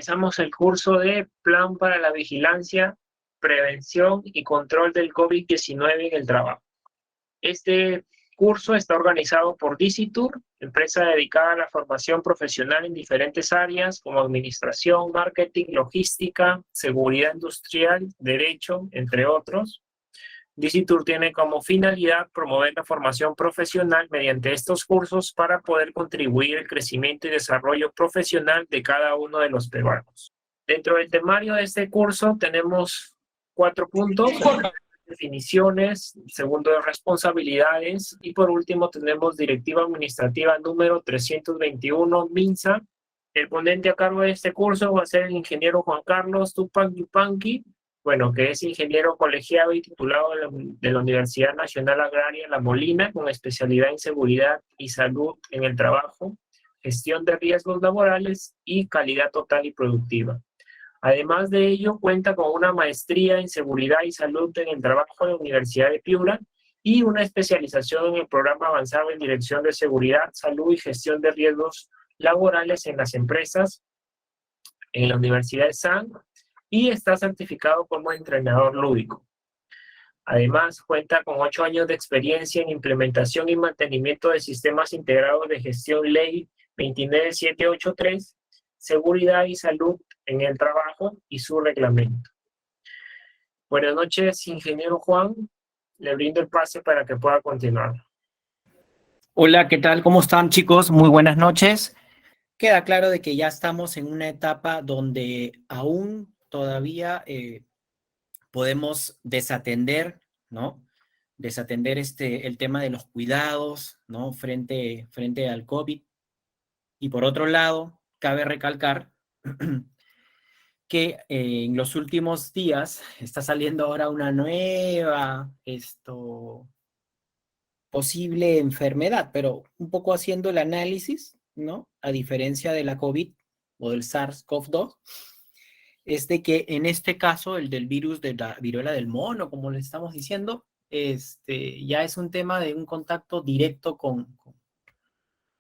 empezamos el curso de Plan para la Vigilancia, Prevención y Control del COVID-19 en el trabajo. Este curso está organizado por Dicitur, empresa dedicada a la formación profesional en diferentes áreas como administración, marketing, logística, seguridad industrial, derecho, entre otros. Dicitur tiene como finalidad promover la formación profesional mediante estos cursos para poder contribuir al crecimiento y desarrollo profesional de cada uno de los peruanos. Dentro del temario de este curso tenemos 4 puntos: definiciones, segundo, responsabilidades, y por último tenemos directiva administrativa número 321, MINSA. El ponente a cargo de este curso va a ser el ingeniero Juan Carlos Tupac Yupanqui, que es ingeniero colegiado y titulado de la Universidad Nacional Agraria La Molina, con especialidad en seguridad y salud en el trabajo, gestión de riesgos laborales y calidad total y productiva. Además de ello, cuenta con una maestría en seguridad y salud en el trabajo de la Universidad de Piura y una especialización en el programa avanzado en dirección de seguridad, salud y gestión de riesgos laborales en las empresas en la Universidad de San, y está certificado como entrenador lúdico. Además, cuenta con 8 años de experiencia en implementación y mantenimiento de sistemas integrados de gestión Ley 29783, seguridad y salud en el trabajo y su reglamento. Buenas noches, ingeniero Juan. Le brindo el pase para que pueda continuar. Hola, ¿qué tal? ¿Cómo están, chicos? Muy buenas noches. Queda claro de que ya estamos en una etapa donde aún todavía podemos desatender, ¿no? Desatender el tema de los cuidados, ¿no? Frente al COVID. Y por otro lado, cabe recalcar que en los últimos días está saliendo ahora una nueva posible enfermedad, pero un poco haciendo el análisis, ¿no? A diferencia de la COVID o del SARS-CoV-2, es de que en este caso, el del virus de la viruela del mono, como le estamos diciendo, ya es un tema de un contacto directo con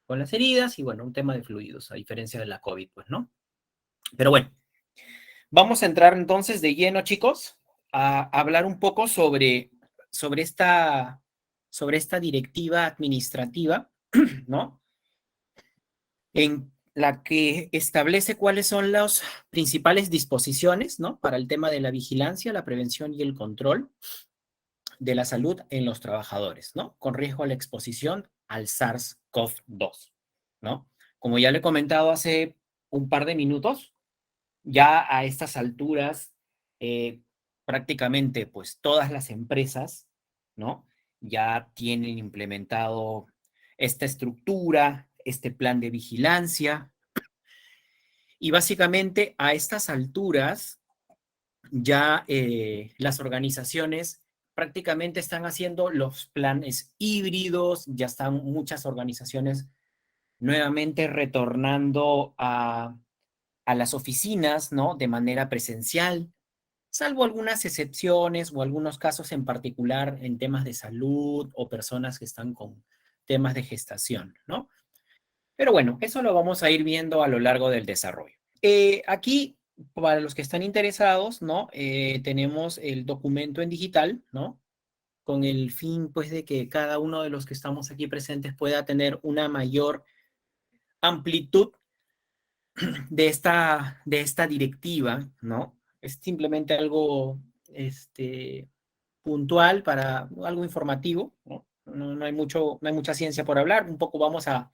las heridas y, bueno, un tema de fluidos, a diferencia de la COVID, pues, ¿no? Pero bueno, vamos a entrar entonces de lleno, chicos, a hablar un poco sobre esta directiva administrativa, ¿no? En la que establece cuáles son las principales disposiciones, ¿no? Para el tema de la vigilancia, la prevención y el control de la salud en los trabajadores, ¿no? Con riesgo a la exposición al SARS-CoV-2, ¿no? Como ya le he comentado hace un par de minutos, ya a estas alturas, prácticamente, pues, todas las empresas, ¿no? Ya tienen implementado esta estructura, este plan de vigilancia, y básicamente a estas alturas ya las organizaciones prácticamente están haciendo los planes híbridos, ya están muchas organizaciones nuevamente retornando a las oficinas, ¿no? De manera presencial, salvo algunas excepciones o algunos casos en particular en temas de salud o personas que están con temas de gestación, ¿no? Pero bueno, eso lo vamos a ir viendo a lo largo del desarrollo. Aquí, para los que están interesados, ¿no? Tenemos el documento en digital, ¿no? Con el fin, pues, de que cada uno de los que estamos aquí presentes pueda tener una mayor amplitud de esta directiva, ¿no? Es simplemente algo puntual para algo informativo, ¿no? No hay mucha ciencia por hablar. Un poco vamos a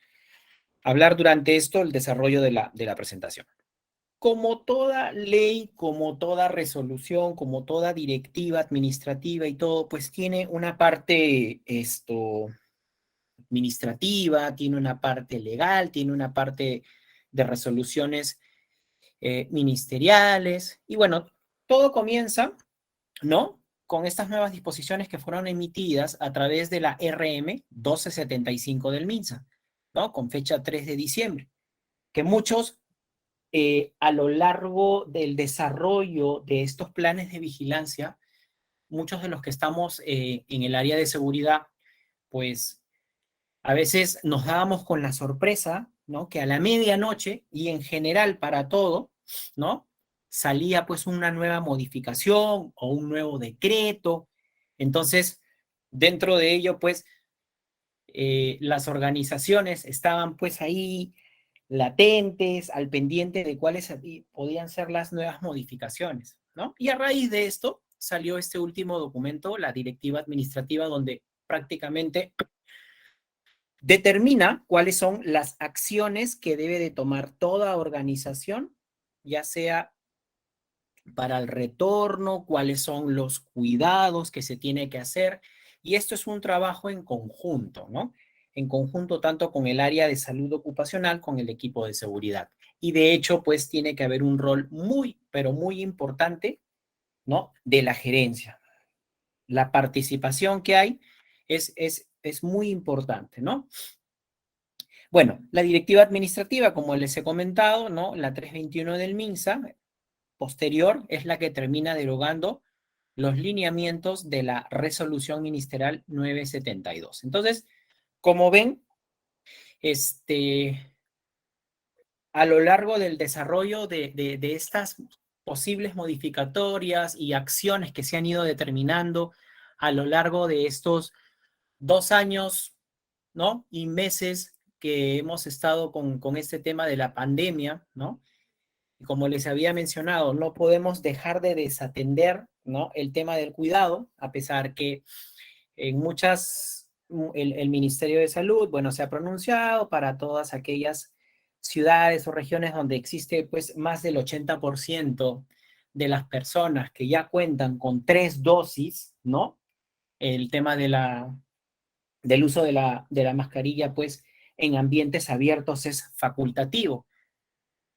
hablar durante esto el desarrollo de la presentación. Como toda ley, como toda resolución, como toda directiva administrativa y todo, pues tiene una parte administrativa, tiene una parte legal, tiene una parte de resoluciones ministeriales, y bueno, todo comienza, ¿no? Con estas nuevas disposiciones que fueron emitidas a través de la RM 1275 del MINSA, ¿no? Con fecha 3 de diciembre, que muchos a lo largo del desarrollo de estos planes de vigilancia, muchos de los que estamos en el área de seguridad, pues a veces nos dábamos con la sorpresa, ¿no? Que a la medianoche, y en general para todo, ¿no? Salía pues una nueva modificación o un nuevo decreto. Entonces, dentro de ello, pues, las organizaciones estaban pues ahí latentes, al pendiente de cuáles podían ser las nuevas modificaciones, ¿no? Y a raíz de esto salió este último documento, la directiva administrativa, donde prácticamente determina cuáles son las acciones que debe de tomar toda organización, ya sea para el retorno, cuáles son los cuidados que se tiene que hacer. Y esto es un trabajo en conjunto, ¿no? En conjunto tanto con el área de salud ocupacional, con el equipo de seguridad. Y de hecho, pues tiene que haber un rol muy, pero muy importante, ¿no? De la gerencia. La participación que hay es muy importante, ¿no? Bueno, la directiva administrativa, como les he comentado, ¿no? La 321 del MINSA, posterior, es la que termina derogando los lineamientos de la resolución ministerial 972. Entonces, como ven, a lo largo del desarrollo de estas posibles modificatorias y acciones que se han ido determinando a lo largo de estos 2 años, ¿no? Y meses que hemos estado con este tema de la pandemia, ¿no? Y como les había mencionado, no podemos dejar de desatender, ¿no? El tema del cuidado, a pesar que en muchas, el Ministerio de Salud, bueno, se ha pronunciado para todas aquellas ciudades o regiones donde existe pues más del 80% de las personas que ya cuentan con 3 dosis, ¿no? El tema del uso de la mascarilla pues en ambientes abiertos es facultativo,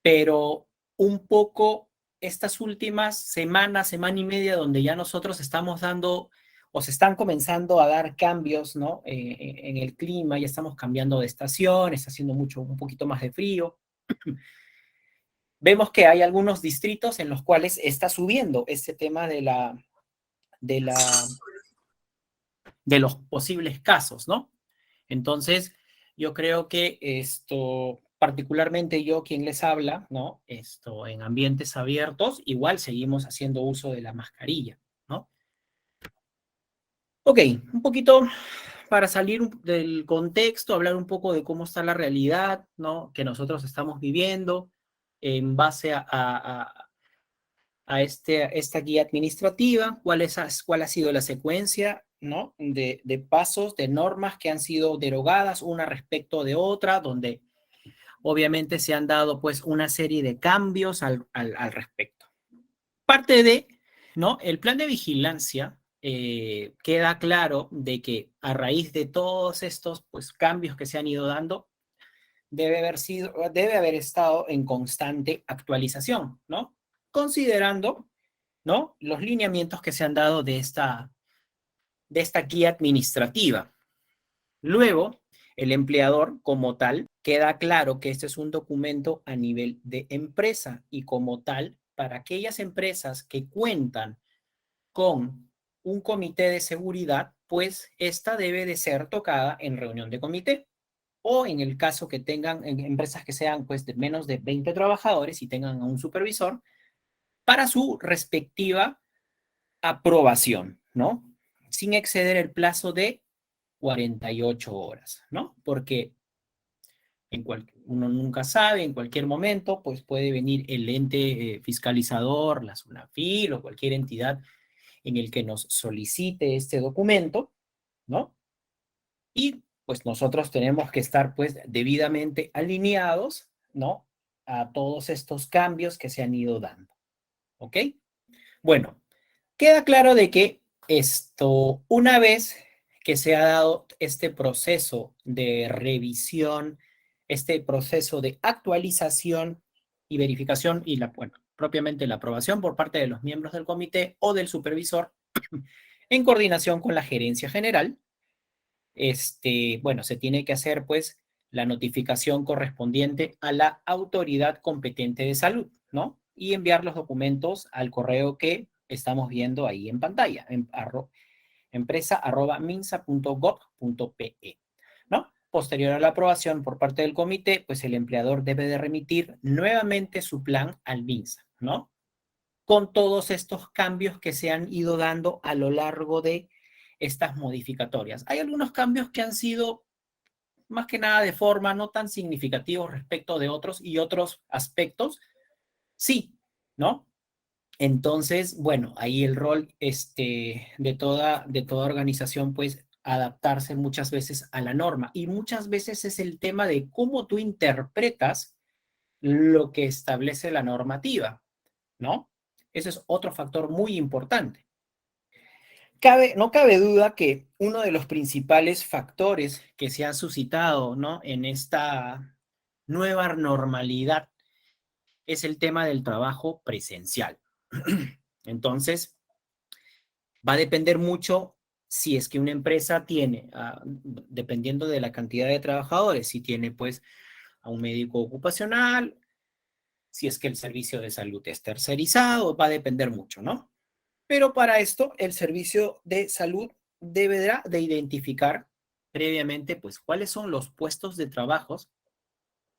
pero un poco estas últimas semanas, semana y media, donde ya nosotros estamos dando o se están comenzando a dar cambios, ¿no? En el clima, ya estamos cambiando de estación, está haciendo un poquito más de frío. Vemos que hay algunos distritos en los cuales está subiendo este tema de la, de los posibles casos, ¿no? Entonces, yo creo que particularmente yo quien les habla, ¿no? En ambientes abiertos, igual seguimos haciendo uso de la mascarilla, ¿no? Ok, un poquito para salir del contexto, hablar un poco de cómo está la realidad, ¿no? Que nosotros estamos viviendo en base a esta guía administrativa, cuál ha sido la secuencia, ¿no? De pasos, de normas que han sido derogadas una respecto de otra, donde obviamente se han dado pues una serie de cambios al respecto. Parte de, ¿no? El plan de vigilancia queda claro de que a raíz de todos estos pues cambios que se han ido dando, debe haber estado en constante actualización, ¿no? Considerando, ¿no? Los lineamientos que se han dado de esta guía administrativa. Luego, el empleador como tal, queda claro que este es un documento a nivel de empresa y como tal, para aquellas empresas que cuentan con un comité de seguridad, pues esta debe de ser tocada en reunión de comité. O en el caso que tengan en empresas que sean pues de menos de 20 trabajadores y tengan a un supervisor, para su respectiva aprobación, ¿no? Sin exceder el plazo de 48 horas, ¿no? Porque uno nunca sabe, en cualquier momento, pues puede venir el ente fiscalizador, la SUNAFIL o cualquier entidad en el que nos solicite este documento, ¿no? Y pues nosotros tenemos que estar pues debidamente alineados, ¿no? A todos estos cambios que se han ido dando, ¿ok? Bueno, queda claro de que una vez que se ha dado este proceso de revisión, este proceso de actualización y verificación y bueno, propiamente la aprobación por parte de los miembros del comité o del supervisor en coordinación con la gerencia general, bueno, se tiene que hacer pues la notificación correspondiente a la autoridad competente de salud, ¿no? Y enviar los documentos al correo que estamos viendo ahí en pantalla, empresa@minsa.gov.pe, ¿no? posterior a la aprobación por parte del comité, pues el empleador debe de remitir nuevamente su plan al MINSA, ¿no? Con todos estos cambios que se han ido dando a lo largo de estas modificatorias. Hay algunos cambios que han sido más que nada de forma no tan significativos respecto de otros y otros aspectos, sí, ¿no? Entonces, bueno, ahí el rol de toda organización, pues adaptarse muchas veces a la norma y muchas veces es el tema de cómo tú interpretas lo que establece la normativa, ¿no? Ese es otro factor muy importante. No cabe duda que uno de los principales factores que se han suscitado, ¿no? En esta nueva normalidad es el tema del trabajo presencial. Entonces, va a depender mucho si es que una empresa tiene, dependiendo de la cantidad de trabajadores, si tiene pues a un médico ocupacional, si es que el servicio de salud es tercerizado, va a depender mucho, ¿no? Pero para esto, el servicio de salud deberá de identificar previamente, pues, cuáles son los puestos de trabajos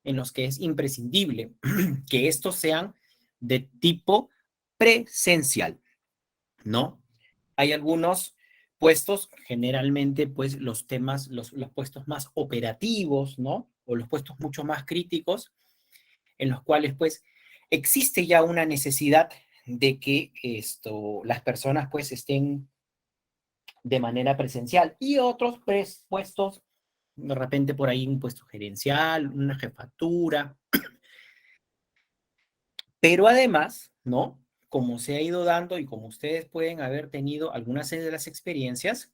en los que es imprescindible que estos sean de tipo presencial, ¿no? Hay algunos puestos, generalmente, pues, los puestos más operativos, ¿no? O los puestos mucho más críticos, en los cuales, pues, existe ya una necesidad de que las personas, pues, estén de manera presencial y otros puestos, de repente por ahí un puesto gerencial, una jefatura, pero además, ¿no? Como se ha ido dando y como ustedes pueden haber tenido algunas de las experiencias,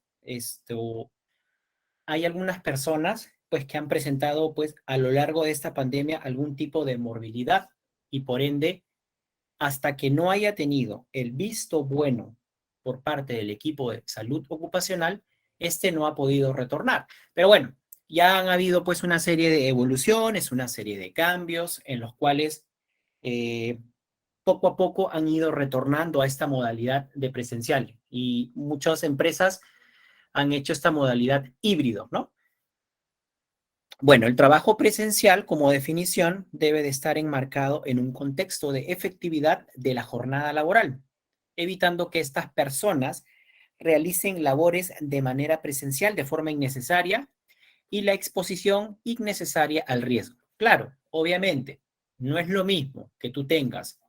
hay algunas personas pues que han presentado pues a lo largo de esta pandemia algún tipo de morbilidad y por ende hasta que no haya tenido el visto bueno por parte del equipo de salud ocupacional, no ha podido retornar. Pero bueno, ya han habido pues una serie de evoluciones, una serie de cambios en los cuales poco a poco han ido retornando a esta modalidad de presencial y muchas empresas han hecho esta modalidad híbrido, ¿no? Bueno, el trabajo presencial como definición debe de estar enmarcado en un contexto de efectividad de la jornada laboral, evitando que estas personas realicen labores de manera presencial de forma innecesaria y la exposición innecesaria al riesgo. Claro, obviamente, no es lo mismo que tú tengas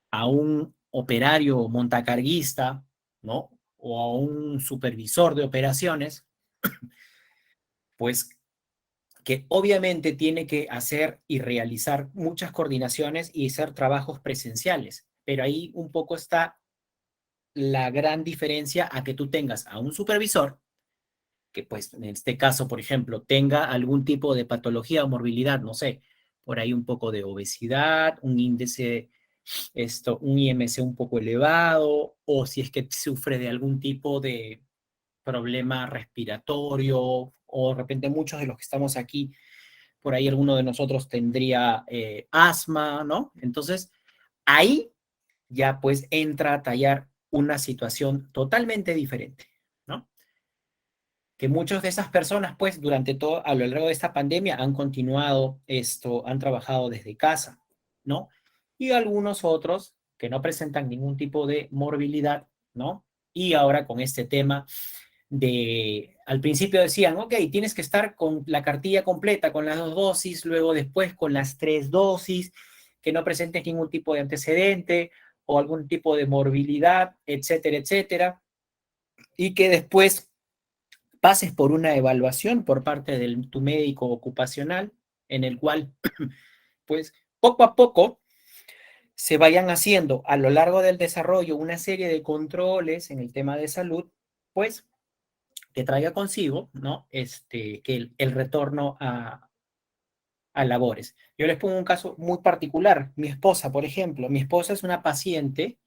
a un operario montacarguista, ¿no? O a un supervisor de operaciones, pues que obviamente tiene que hacer y realizar muchas coordinaciones y hacer trabajos presenciales, pero ahí un poco está la gran diferencia a que tú tengas a un supervisor que pues en este caso, por ejemplo, tenga algún tipo de patología o morbilidad, no sé, por ahí un poco de obesidad, un índice, un IMC un poco elevado, o si es que sufre de algún tipo de problema respiratorio, o de repente muchos de los que estamos aquí por ahí alguno de nosotros tendría asma, ¿no? Entonces, ahí ya pues entra a tallar una situación totalmente diferente, ¿no? Que muchas de esas personas pues durante todo, a lo largo de esta pandemia han continuado han trabajado desde casa, ¿no? Y algunos otros que no presentan ningún tipo de morbilidad, ¿no? Y ahora con este tema al principio decían, ok, tienes que estar con la cartilla completa, con las 2 dosis, luego después con las 3 dosis, que no presentes ningún tipo de antecedente o algún tipo de morbilidad, etcétera, etcétera, y que después pases por una evaluación por parte de tu médico ocupacional, en el cual, pues, poco a poco se vayan haciendo a lo largo del desarrollo una serie de controles en el tema de salud, pues que traiga consigo, ¿no? Que el retorno a labores. Yo les pongo un caso muy particular. Mi esposa, por ejemplo, mi esposa es una paciente,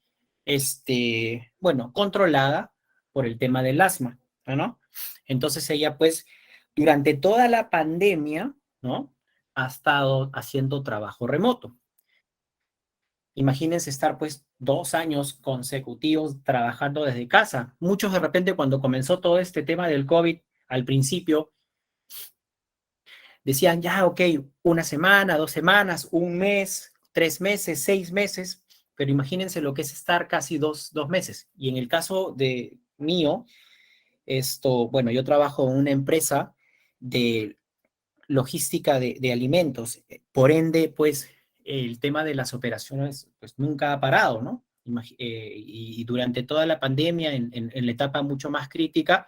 bueno, controlada por el tema del asma, ¿no? Entonces ella, pues, durante toda la pandemia, ¿no? Ha estado haciendo trabajo remoto. Imagínense estar pues 2 años consecutivos trabajando desde casa. Muchos de repente cuando comenzó todo este tema del COVID, al principio, decían, ya, ok, una semana, 2 semanas, un mes, 3 meses, 6 meses, pero imagínense lo que es estar casi dos meses. Y en el caso de mío, bueno, yo trabajo en una empresa de logística de alimentos, por ende, pues, el tema de las operaciones, pues, nunca ha parado, ¿no? Y durante toda la pandemia, en la etapa mucho más crítica,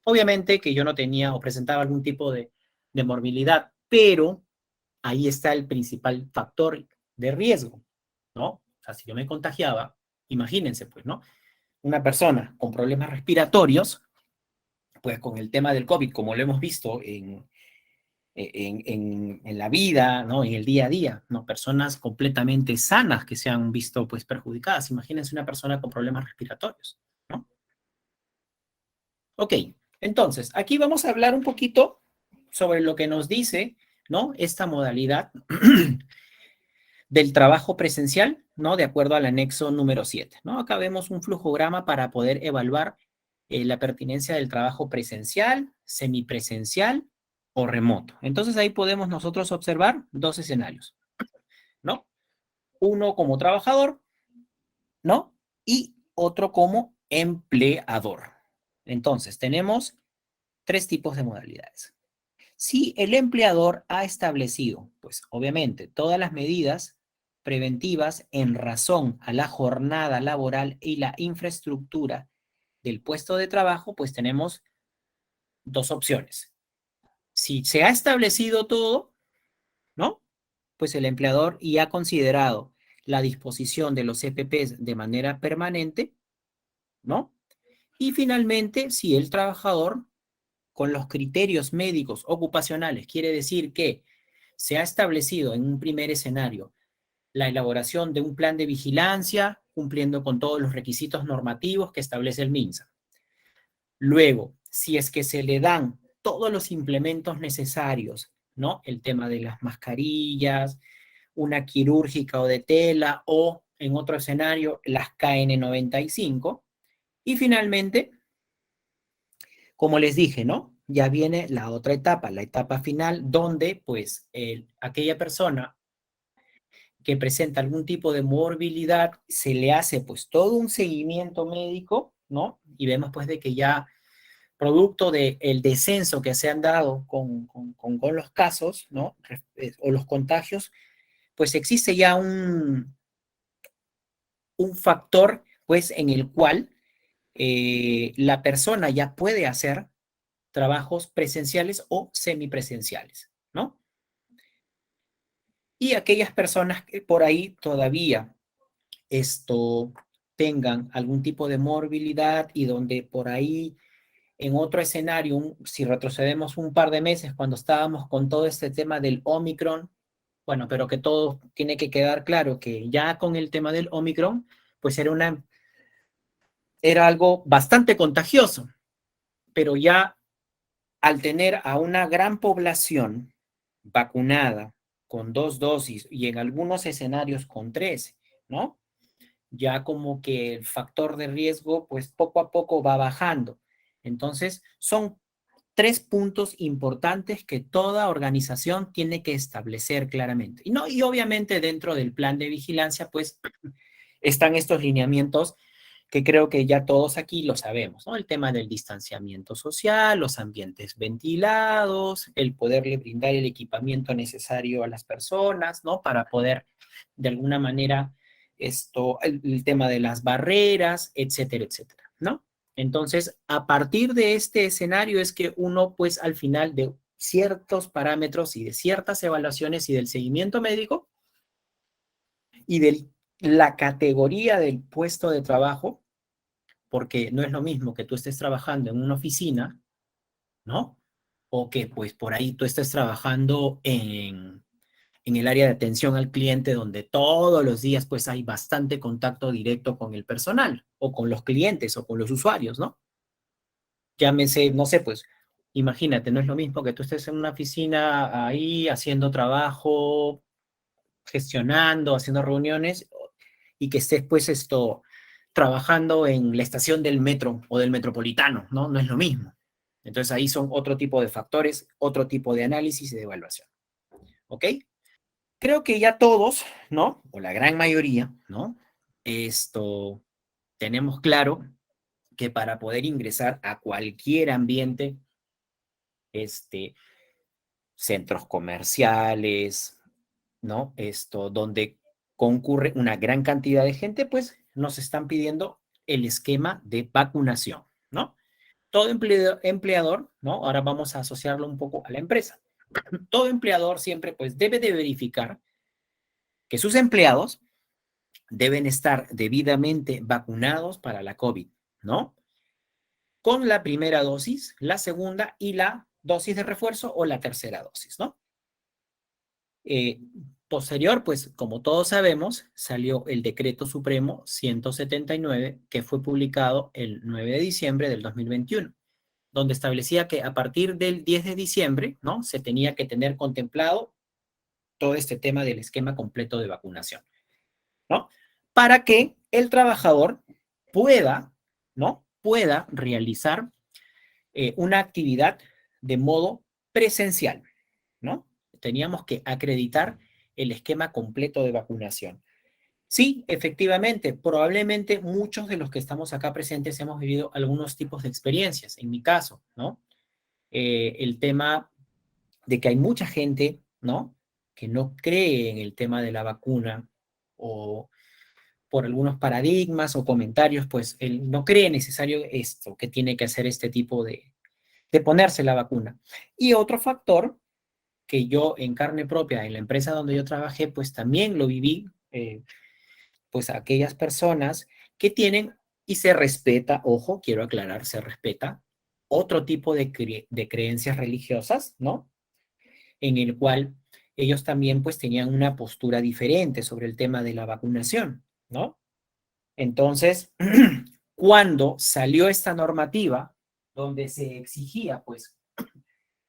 obviamente que yo no tenía o presentaba algún tipo de morbilidad, pero ahí está el principal factor de riesgo, ¿no? O sea, si yo me contagiaba, imagínense, pues, ¿no? Una persona con problemas respiratorios, pues con el tema del COVID, como lo hemos visto en la vida, ¿no? En el día a día, ¿no? Personas completamente sanas que se han visto, pues, perjudicadas. Imagínense una persona con problemas respiratorios, ¿no? Ok, entonces, aquí vamos a hablar un poquito sobre lo que nos dice, ¿no? Esta modalidad del trabajo presencial, ¿no? De acuerdo al anexo número 7, ¿no? Acá vemos un flujograma para poder evaluar la pertinencia del trabajo presencial, semipresencial o remoto. Entonces ahí podemos nosotros observar dos escenarios, ¿no? Uno como trabajador, ¿no? Y otro como empleador. Entonces tenemos tres tipos de modalidades. Si el empleador ha establecido, pues obviamente, todas las medidas preventivas en razón a la jornada laboral y la infraestructura del puesto de trabajo, pues tenemos dos opciones. Si se ha establecido todo, ¿no? Pues el empleador y ha considerado la disposición de los EPPs de manera permanente, ¿no? Y finalmente, si el trabajador con los criterios médicos ocupacionales, quiere decir que se ha establecido en un primer escenario la elaboración de un plan de vigilancia cumpliendo con todos los requisitos normativos que establece el MINSA. Luego, si es que se le dan todos los implementos necesarios, ¿no? El tema de las mascarillas, una quirúrgica o de tela, o en otro escenario, las KN95. Y finalmente, como les dije, ¿no? Ya viene la otra etapa, la etapa final, donde pues aquella persona que presenta algún tipo de morbilidad, se le hace pues todo un seguimiento médico, ¿no? Y vemos pues de que ya producto del descenso que se han dado con los casos, ¿no? O los contagios, pues existe ya un factor pues en el cual la persona ya puede hacer trabajos presenciales o semipresenciales, ¿no? Y aquellas personas que por ahí todavía tengan algún tipo de morbilidad y donde por ahí en otro escenario, si retrocedemos un par de meses cuando estábamos con todo este tema del Omicron, bueno, pero que todo tiene que quedar claro que ya con el tema del Omicron, pues era algo bastante contagioso, pero ya al tener a una gran población vacunada con 2 dosis y en algunos escenarios con 3, ¿no? Ya como que el factor de riesgo, pues poco a poco va bajando. Entonces, son 3 puntos importantes que toda organización tiene que establecer claramente. Y obviamente dentro del plan de vigilancia, pues están estos lineamientos que creo que ya todos aquí lo sabemos, ¿no? El tema del distanciamiento social, los ambientes ventilados, el poderle brindar el equipamiento necesario a las personas, ¿no? Para poder, de alguna manera, el tema de las barreras, etcétera, etcétera, ¿no? Entonces, a partir de este escenario es que uno, pues, al final de ciertos parámetros y de ciertas evaluaciones y del seguimiento médico y de la categoría del puesto de trabajo, porque no es lo mismo que tú estés trabajando en una oficina, ¿no? O que pues por ahí tú estés trabajando en el área de atención al cliente donde todos los días pues hay bastante contacto directo con el personal o con los clientes o con los usuarios, ¿no? Llámese, no sé, pues imagínate, no es lo mismo que tú estés en una oficina ahí haciendo trabajo, gestionando, haciendo reuniones y que estés pues trabajando en la estación del metro o del metropolitano, ¿no? No es lo mismo. Entonces ahí son otro tipo de factores, otro tipo de análisis y de evaluación. ¿Ok? Creo que ya todos, ¿no? O la gran mayoría, ¿no? Tenemos claro que para poder ingresar a cualquier ambiente, centros comerciales, ¿no? Donde concurre una gran cantidad de gente, pues nos están pidiendo el esquema de vacunación, ¿no? Todo empleador, ¿no? Ahora vamos a asociarlo un poco a la empresa. Todo empleador siempre, pues, debe de verificar que sus empleados deben estar debidamente vacunados para la COVID, ¿no? Con la primera dosis, la segunda y la dosis de refuerzo o la tercera dosis, ¿no? Eh, Posterior, pues como todos sabemos, salió el Decreto Supremo 179 que fue publicado el 9 de diciembre del 2021, donde establecía que a partir del 10 de diciembre, ¿no? Se tenía que tener contemplado todo este tema del esquema completo de vacunación, ¿no? Para que el trabajador pueda, ¿no? Pueda realizar una actividad de modo presencial, ¿no? Teníamos que acreditar el esquema completo de vacunación. Sí, efectivamente, probablemente muchos de los que estamos acá presentes hemos vivido algunos tipos de experiencias. En mi caso, ¿no? El tema de que hay mucha gente, ¿no? Que no cree en el tema de la vacuna o por algunos paradigmas o comentarios, pues él no cree necesario esto, que tiene que hacer este tipo de ponerse la vacuna. Y otro factor que yo en carne propia, en la empresa donde yo trabajé, pues también lo viví, pues aquellas personas que tienen, y se respeta, ojo, quiero aclarar, se respeta otro tipo de creencias religiosas, ¿no? En el cual ellos también pues tenían una postura diferente sobre el tema de la vacunación, ¿no? Entonces, cuando salió esta normativa donde se exigía pues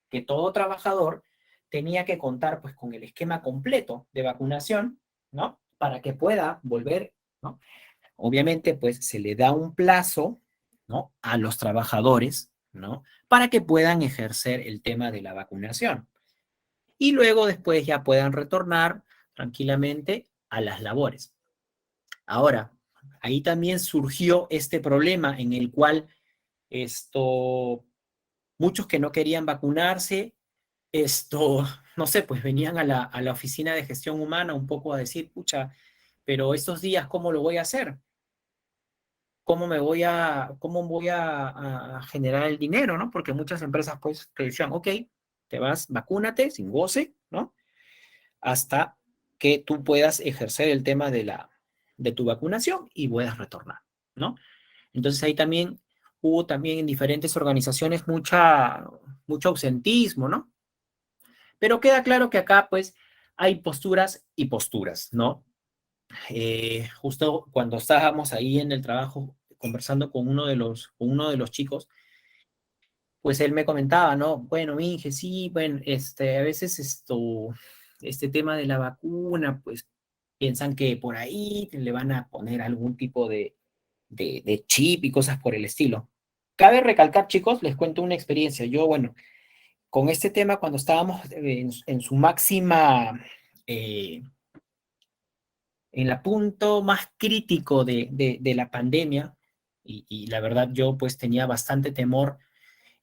que todo trabajador tenía que contar pues con el esquema completo de vacunación, ¿no? Para que pueda volver, ¿no? Obviamente pues se le da un plazo, ¿no? A los trabajadores, ¿no? Para que puedan ejercer el tema de la vacunación. Y luego después ya puedan retornar tranquilamente a las labores. Ahora, ahí también surgió este problema en el cual muchos que no querían vacunarse, no sé, pues venían a la oficina de gestión humana un poco a decir, pucha, pero estos días, ¿cómo lo voy a hacer? Cómo voy a generar el dinero, ¿no? Porque muchas empresas, pues, te decían, ok, te vas, vacúnate sin goce, ¿no? Hasta que tú puedas ejercer el tema de tu vacunación y puedas retornar, ¿no? Entonces ahí también hubo también en diferentes organizaciones mucho ausentismo, ¿no? Pero queda claro que acá, pues, hay posturas y posturas, ¿no? Justo cuando estábamos ahí en el trabajo conversando con uno de los chicos, pues él me comentaba, ¿no? Bueno, Inge, sí, bueno, a veces este tema de la vacuna, pues piensan que por ahí le van a poner algún tipo de chip y cosas por el estilo. Cabe recalcar, chicos, les cuento una experiencia. Yo, bueno, con este tema, cuando estábamos en su máxima, eh, en el punto más crítico de la pandemia, y la verdad yo pues tenía bastante temor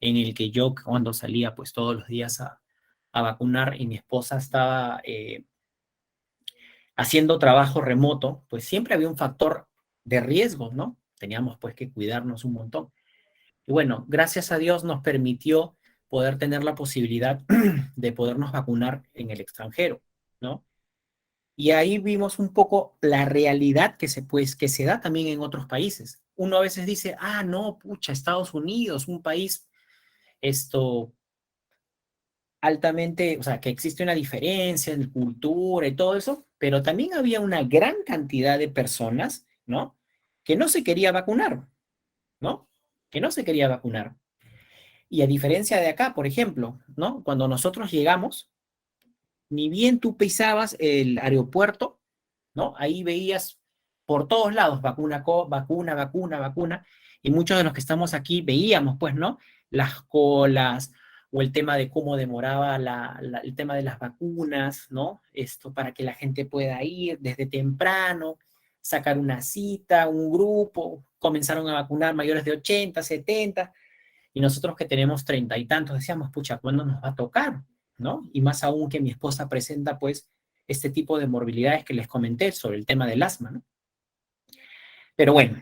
en el que yo cuando salía pues todos los días a vacunar y mi esposa estaba haciendo trabajo remoto, pues siempre había un factor de riesgo, ¿no? Teníamos pues que cuidarnos un montón. Y bueno, gracias a Dios nos permitió poder tener la posibilidad de podernos vacunar en el extranjero, ¿no? Y ahí vimos un poco la realidad que se da también en otros países. Uno a veces dice, ah, no, pucha, Estados Unidos, un país esto altamente, o sea, que existe una diferencia en cultura y todo eso, pero también había una gran cantidad de personas, ¿no? Que no se quería vacunar, ¿no? Que no se quería vacunar. Y a diferencia de acá, por ejemplo, ¿no? Cuando nosotros llegamos, ni bien tú pisabas el aeropuerto, ¿no? Ahí veías por todos lados vacuna, vacuna, vacuna, vacuna, y muchos de los que estamos aquí veíamos, pues, ¿no? las colas o el tema de cómo demoraba el tema de las vacunas, ¿no? Esto para que la gente pueda ir desde temprano, sacar una cita, un grupo, comenzaron a vacunar mayores de 80, 70, y nosotros que tenemos 30 y tantos decíamos, pucha, ¿cuándo nos va a tocar? ¿No? Y más aún que mi esposa presenta, pues, este tipo de morbilidades que les comenté sobre el tema del asma, ¿no? Pero bueno,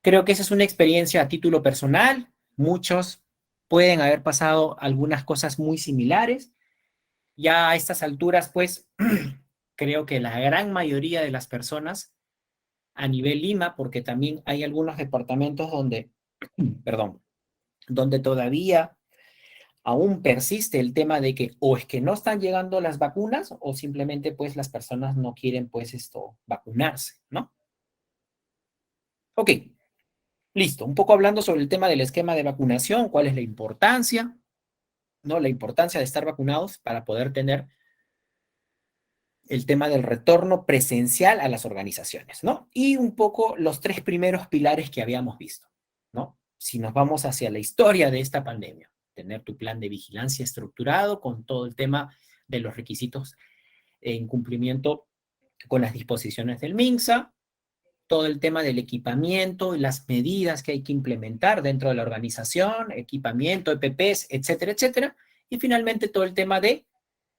creo que esa es una experiencia a título personal. Muchos pueden haber pasado algunas cosas muy similares. Ya a estas alturas, pues, creo que la gran mayoría de las personas a nivel Lima, porque también hay algunos departamentos donde, perdón, donde todavía aún persiste el tema de que o es que no están llegando las vacunas o simplemente pues las personas no quieren pues vacunarse, ¿no? Ok, listo. Un poco hablando sobre el tema del esquema de vacunación, cuál es la importancia, ¿no? La importancia de estar vacunados para poder tener el tema del retorno presencial a las organizaciones, ¿no? Y un poco los tres primeros pilares que habíamos visto, ¿no? Si nos vamos hacia la historia de esta pandemia, tener tu plan de vigilancia estructurado con todo el tema de los requisitos en cumplimiento con las disposiciones del MINSA, todo el tema del equipamiento y las medidas que hay que implementar dentro de la organización, equipamiento, EPPs, etcétera, etcétera. Y finalmente todo el tema de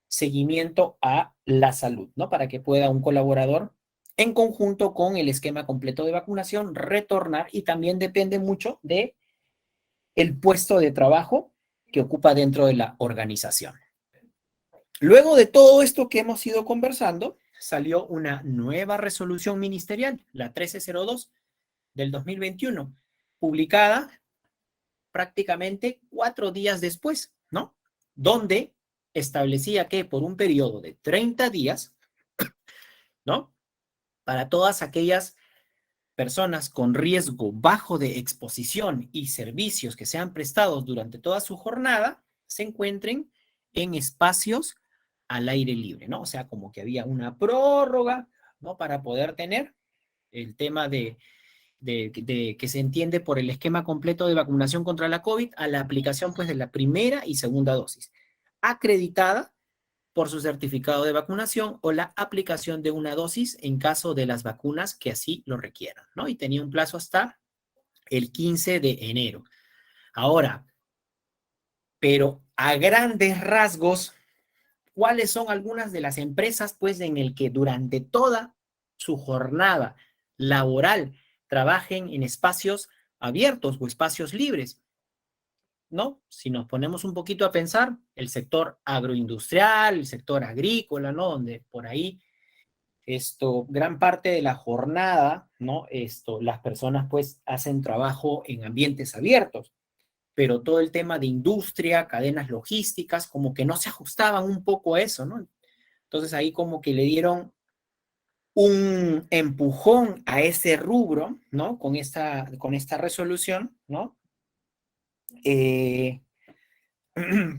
seguimiento a la salud, ¿no? Para que pueda un colaborador, en conjunto con el esquema completo de vacunación, retornar, y también depende mucho de el puesto de trabajo que ocupa dentro de la organización. Luego de todo esto que hemos ido conversando, salió una nueva resolución ministerial, la 1302 del 2021, publicada prácticamente 4 días después, ¿no? Donde establecía que por un periodo de 30 días, ¿no? Para todas aquellas personas con riesgo bajo de exposición y servicios que sean prestados durante toda su jornada, se encuentren en espacios al aire libre, ¿no? O sea, como que había una prórroga, ¿no? Para poder tener el tema de que se entiende por el esquema completo de vacunación contra la COVID a la aplicación, pues, de la primera y segunda dosis, acreditada por su certificado de vacunación o la aplicación de una dosis en caso de las vacunas que así lo requieran, ¿no? Y tenía un plazo hasta el 15 de enero. Ahora, pero a grandes rasgos, ¿cuáles son algunas de las empresas, pues, en el que durante toda su jornada laboral trabajen en espacios abiertos o espacios libres? ¿No? Si nos ponemos un poquito a pensar, el sector agroindustrial, el sector agrícola, ¿no? Donde por ahí gran parte de la jornada, ¿no? Las personas pues hacen trabajo en ambientes abiertos, pero todo el tema de industria, cadenas logísticas, como que no se ajustaban un poco a eso, ¿no? Entonces ahí como que le dieron un empujón a ese rubro, ¿no? Con esta resolución, ¿no?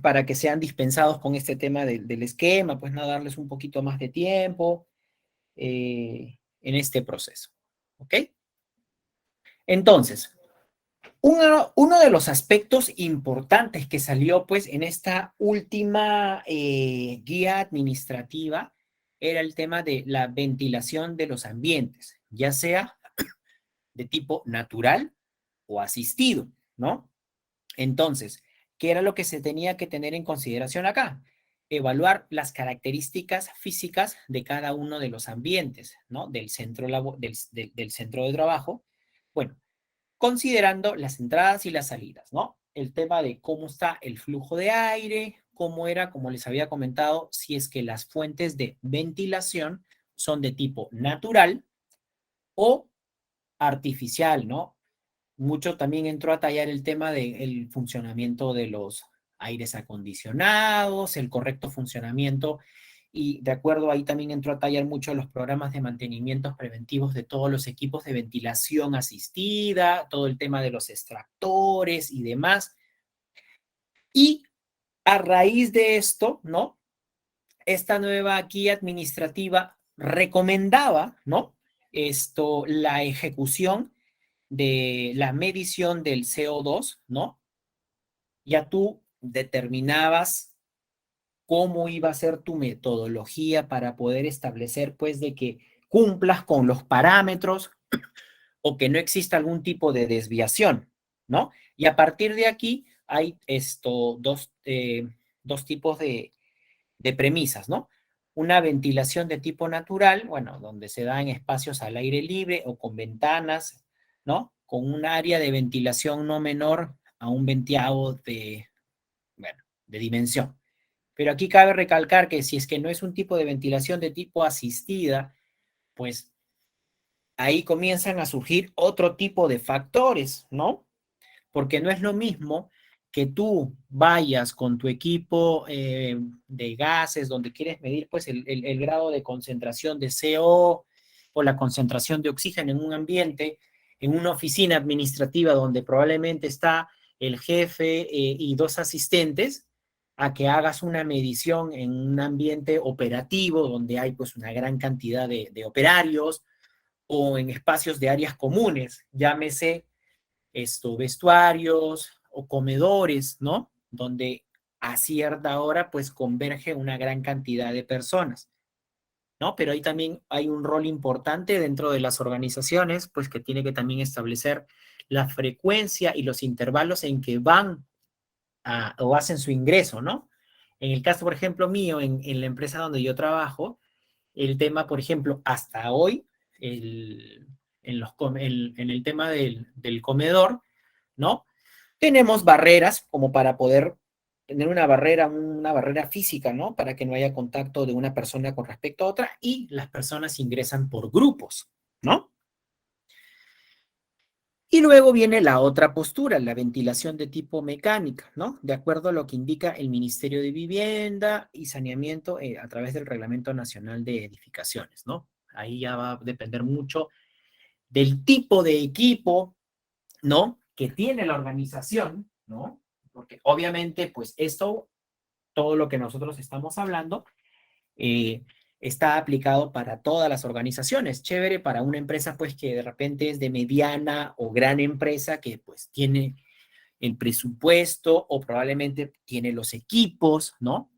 Para que sean dispensados con este tema del esquema, pues no darles un poquito más de tiempo en este proceso. ¿Ok? Entonces, uno de los aspectos importantes que salió pues en esta última guía administrativa era el tema de la ventilación de los ambientes, ya sea de tipo natural o asistido, ¿no? Entonces, ¿qué era lo que se tenía que tener en consideración acá? Evaluar las características físicas de cada uno de los ambientes, ¿no? Del centro de trabajo. Bueno, considerando las entradas y las salidas, ¿no? El tema de cómo está el flujo de aire, cómo era, como les había comentado, si es que las fuentes de ventilación son de tipo natural o artificial, ¿no? Mucho también entró a tallar el tema del funcionamiento de los aires acondicionados, el correcto funcionamiento, y de acuerdo ahí también entró a tallar mucho los programas de mantenimientos preventivos de todos los equipos de ventilación asistida, todo el tema de los extractores y demás. Y a raíz de esto, ¿no? Esta nueva guía administrativa recomendaba, ¿no? La ejecución de la medición del CO2, ¿no? ya tú determinabas cómo iba a ser tu metodología para poder establecer, pues, de que cumplas con los parámetros o que no exista algún tipo de desviación, ¿no? Y a partir de aquí hay dos tipos de premisas, ¿no? Una ventilación de tipo natural, bueno, donde se da en espacios al aire libre o con ventanas, ¿no? Con un área de ventilación no menor a un venteado bueno, de dimensión. Pero aquí cabe recalcar que si es que no es un tipo de ventilación de tipo asistida, pues ahí comienzan a surgir otro tipo de factores, ¿no? Porque no es lo mismo que tú vayas con tu equipo de gases donde quieres medir pues el grado de concentración de CO o la concentración de oxígeno en un ambiente, en una oficina administrativa donde probablemente está el jefe y dos asistentes, a que hagas una medición en un ambiente operativo donde hay pues una gran cantidad de operarios o en espacios de áreas comunes, llámese vestuarios o comedores, ¿no? Donde a cierta hora pues converge una gran cantidad de personas, ¿no? Pero ahí también hay un rol importante dentro de las organizaciones, pues que tiene que también establecer la frecuencia y los intervalos en que van o hacen su ingreso, ¿no? En el caso, por ejemplo, mío, en la empresa donde yo trabajo, el tema, por ejemplo, hasta hoy, en el tema del comedor, ¿no? Tenemos barreras como para poder tener una barrera física, ¿no? Para que no haya contacto de una persona con respecto a otra y las personas ingresan por grupos, ¿no? Y luego viene la otra postura, la ventilación de tipo mecánica, ¿no? De acuerdo a lo que indica el Ministerio de Vivienda y Saneamiento a través del Reglamento Nacional de Edificaciones, ¿no? Ahí ya va a depender mucho del tipo de equipo, ¿no? Que tiene la organización, ¿no? Porque obviamente, pues esto, todo lo que nosotros estamos hablando, eh, está aplicado para todas las organizaciones. Chévere para una empresa, pues que de repente es de mediana o gran empresa, que pues tiene el presupuesto o probablemente tiene los equipos, ¿no?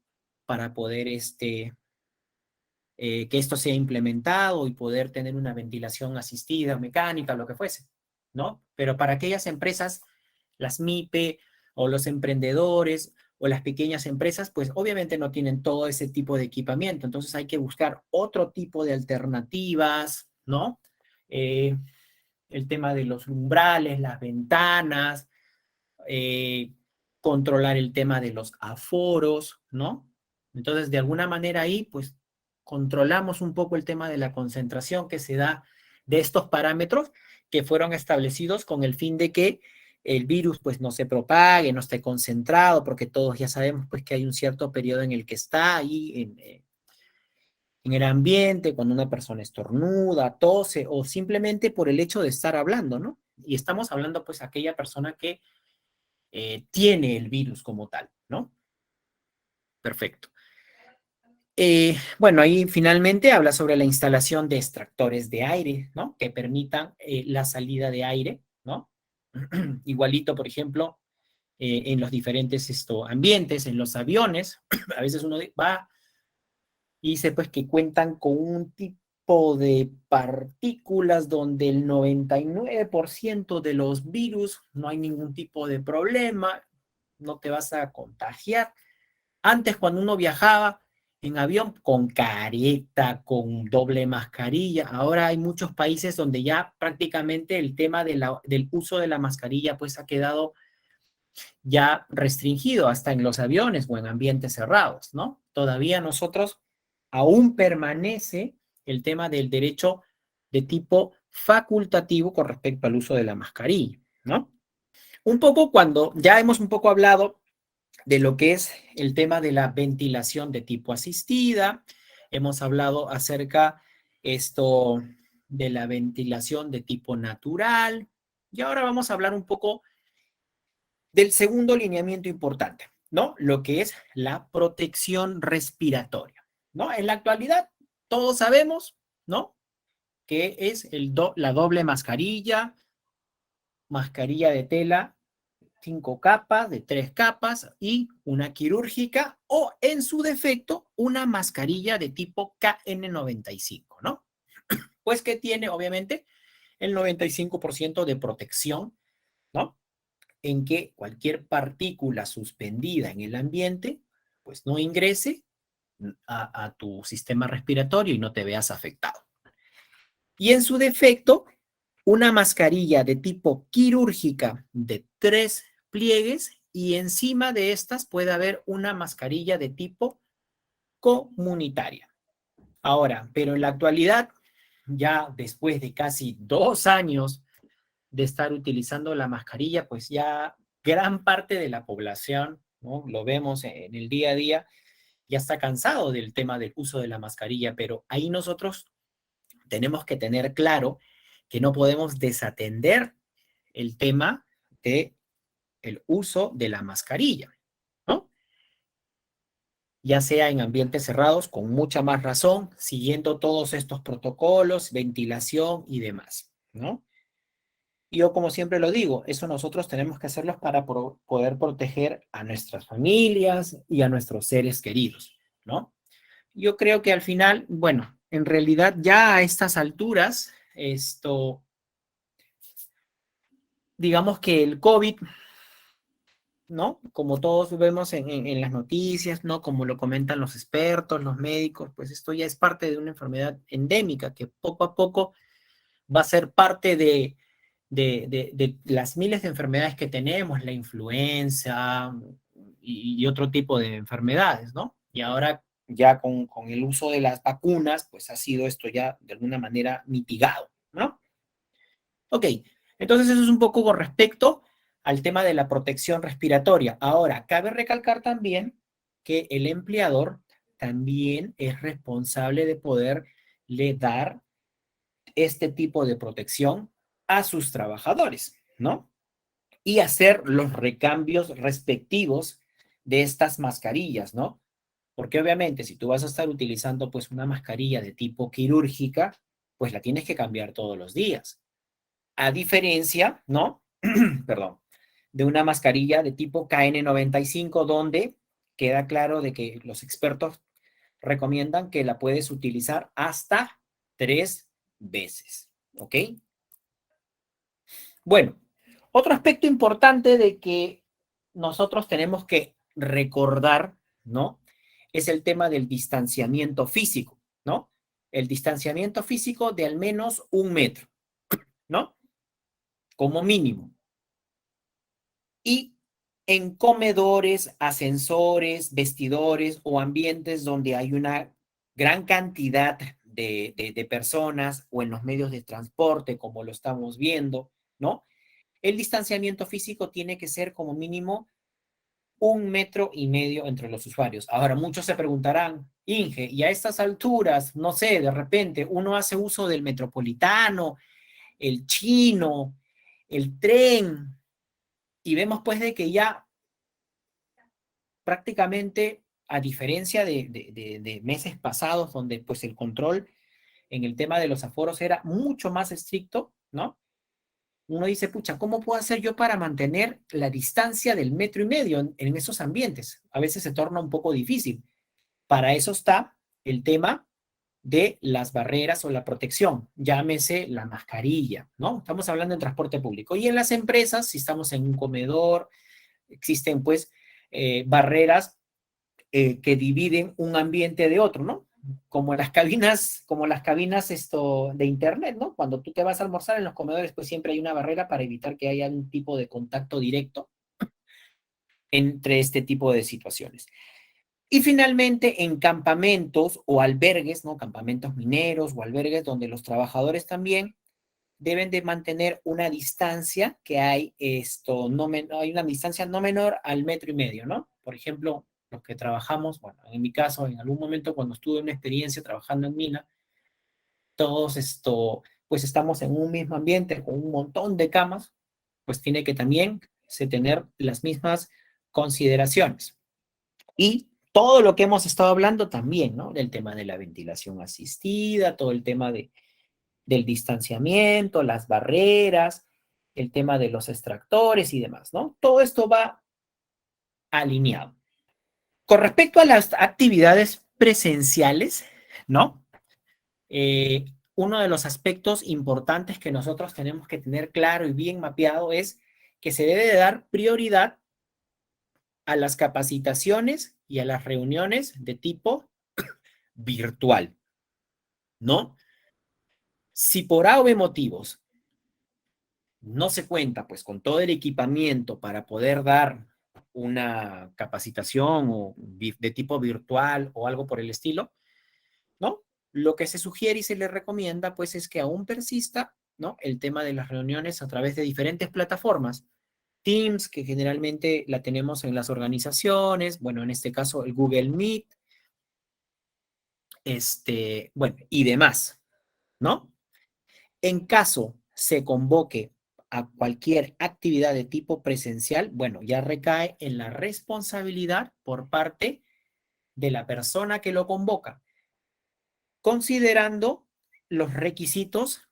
Para poder que esto sea implementado y poder tener una ventilación asistida, mecánica, lo que fuese, ¿no? Pero para aquellas empresas, las MIPE o los emprendedores o las pequeñas empresas, pues obviamente no tienen todo ese tipo de equipamiento, entonces hay que buscar otro tipo de alternativas, ¿no? Eh, el tema de los umbrales, las ventanas, eh, controlar el tema de los aforos, ¿no? Entonces, de alguna manera ahí, pues, controlamos un poco el tema de la concentración que se da de estos parámetros que fueron establecidos con el fin de que el virus, pues, no se propague, no esté concentrado, porque todos ya sabemos, pues, que hay un cierto periodo en el que está ahí en el ambiente, cuando una persona estornuda, tose, o simplemente por el hecho de estar hablando, ¿no? Y estamos hablando, pues, aquella persona que tiene el virus como tal, ¿no? Perfecto. Bueno, ahí finalmente habla sobre la instalación de extractores de aire, ¿no? Que permitan la salida de aire, ¿no? Igualito, por ejemplo, en los diferentes ambientes, en los aviones, a veces uno va y dice pues que cuentan con un tipo de partículas donde el 99% de los virus no hay ningún tipo de problema, no te vas a contagiar. Antes, cuando uno viajaba en avión con careta, con doble mascarilla, ahora hay muchos países donde ya prácticamente el tema del uso de la mascarilla pues ha quedado ya restringido hasta en los aviones o en ambientes cerrados, ¿no? Todavía nosotros aún permanece el tema del derecho de tipo facultativo con respecto al uso de la mascarilla, ¿no? Un poco cuando ya hemos un poco hablado de lo que es el tema de la ventilación de tipo asistida. Hemos hablado acerca esto de la ventilación de tipo natural. Y ahora vamos a hablar un poco del segundo lineamiento importante, ¿no? Lo que es la protección respiratoria, ¿no? En la actualidad, todos sabemos, ¿no? Que es la doble mascarilla, mascarilla de tela 5 capas, de 3 capas y una quirúrgica o en su defecto una mascarilla de tipo KN95, ¿no? Pues que tiene obviamente el 95% de protección, ¿no? En que cualquier partícula suspendida en el ambiente pues no ingrese a tu sistema respiratorio y no te veas afectado. Y en su defecto, una mascarilla de tipo quirúrgica de 3 pliegues y encima de estas puede haber una mascarilla de tipo comunitaria. Ahora, pero en la actualidad, ya después de casi 2 años de estar utilizando la mascarilla, pues ya gran parte de la población, ¿no? Lo vemos en el día a día, ya está cansado del tema del uso de la mascarilla, pero ahí nosotros tenemos que tener claro que no podemos desatender el tema de el uso de la mascarilla, ¿no? Ya sea en ambientes cerrados, con mucha más razón, siguiendo todos estos protocolos, ventilación y demás, ¿no? Yo, como siempre lo digo, eso nosotros tenemos que hacerlo para poder proteger a nuestras familias y a nuestros seres queridos, ¿no? Yo creo que al final, bueno, en realidad ya a estas alturas, digamos que el COVID, ¿no? Como todos vemos en las noticias, ¿no? Como lo comentan los expertos, los médicos, pues esto ya es parte de una enfermedad endémica que poco a poco va a ser parte de las miles de enfermedades que tenemos, la influenza y otro tipo de enfermedades, ¿no? Y ahora ya con el uso de las vacunas, pues ha sido esto ya de alguna manera mitigado, ¿no? Ok, entonces eso es un poco con respecto al tema de la protección respiratoria. Ahora, cabe recalcar también que el empleador también es responsable de poderle dar este tipo de protección a sus trabajadores, ¿no? Y hacer los recambios respectivos de estas mascarillas, ¿no? Porque obviamente si tú vas a estar utilizando pues una mascarilla de tipo quirúrgica, pues la tienes que cambiar todos los días. A diferencia, ¿no? Perdón, de una mascarilla de tipo KN95 donde queda claro de que los expertos recomiendan que la puedes utilizar hasta 3 veces, ¿ok? Bueno, otro aspecto importante de que nosotros tenemos que recordar, ¿no? Es el tema del distanciamiento físico, ¿no? El distanciamiento físico de al menos 1 metro, ¿no? Como mínimo. Y en comedores, ascensores, vestidores o ambientes donde hay una gran cantidad de personas o en los medios de transporte, como lo estamos viendo, ¿no? El distanciamiento físico tiene que ser como mínimo 1,5 metros entre los usuarios. Ahora, muchos se preguntarán, Inge, y a estas alturas, no sé, de repente uno hace uso del metropolitano, el chino, el tren, y vemos pues de que ya prácticamente, a diferencia de meses pasados, donde pues el control en el tema de los aforos era mucho más estricto, ¿no? Uno dice, pucha, ¿cómo puedo hacer yo para mantener la distancia del 1,5 metros en esos ambientes? A veces se torna un poco difícil. Para eso está el tema de las barreras o la protección, llámese la mascarilla, ¿no? Estamos hablando en transporte público. Y en las empresas, si estamos en un comedor, existen pues barreras que dividen un ambiente de otro, ¿no? Como las cabinas de internet, ¿no? Cuando tú te vas a almorzar en los comedores, pues siempre hay una barrera para evitar que haya un tipo de contacto directo entre este tipo de situaciones. Y finalmente, en campamentos o albergues, ¿no? Campamentos mineros o albergues donde los trabajadores también deben de mantener una distancia que hay una distancia no menor al 1,5 metros, ¿no? Por ejemplo, los que trabajamos, bueno, en mi caso, en algún momento cuando estuve una experiencia trabajando en mina, todos pues estamos en un mismo ambiente con un montón de camas, pues tiene que también se tener las mismas consideraciones. Y todo lo que hemos estado hablando también, ¿no? Del tema de la ventilación asistida, todo el tema del distanciamiento, las barreras, el tema de los extractores y demás, ¿no? Todo esto va alineado. Con respecto a las actividades presenciales, ¿no? Uno de los aspectos importantes que nosotros tenemos que tener claro y bien mapeado es que se debe de dar prioridad a las capacitaciones y a las reuniones de tipo virtual, ¿no? Si por A o B motivos no se cuenta pues con todo el equipamiento para poder dar una capacitación o de tipo virtual o algo por el estilo, ¿no? Lo que se sugiere y se le recomienda pues es que aún persista, ¿no? El tema de las reuniones a través de diferentes plataformas. Teams, que generalmente la tenemos en las organizaciones, bueno, en este caso el Google Meet, bueno, y demás, ¿no? En caso se convoque a cualquier actividad de tipo presencial, bueno, ya recae en la responsabilidad por parte de la persona que lo convoca, considerando los requisitos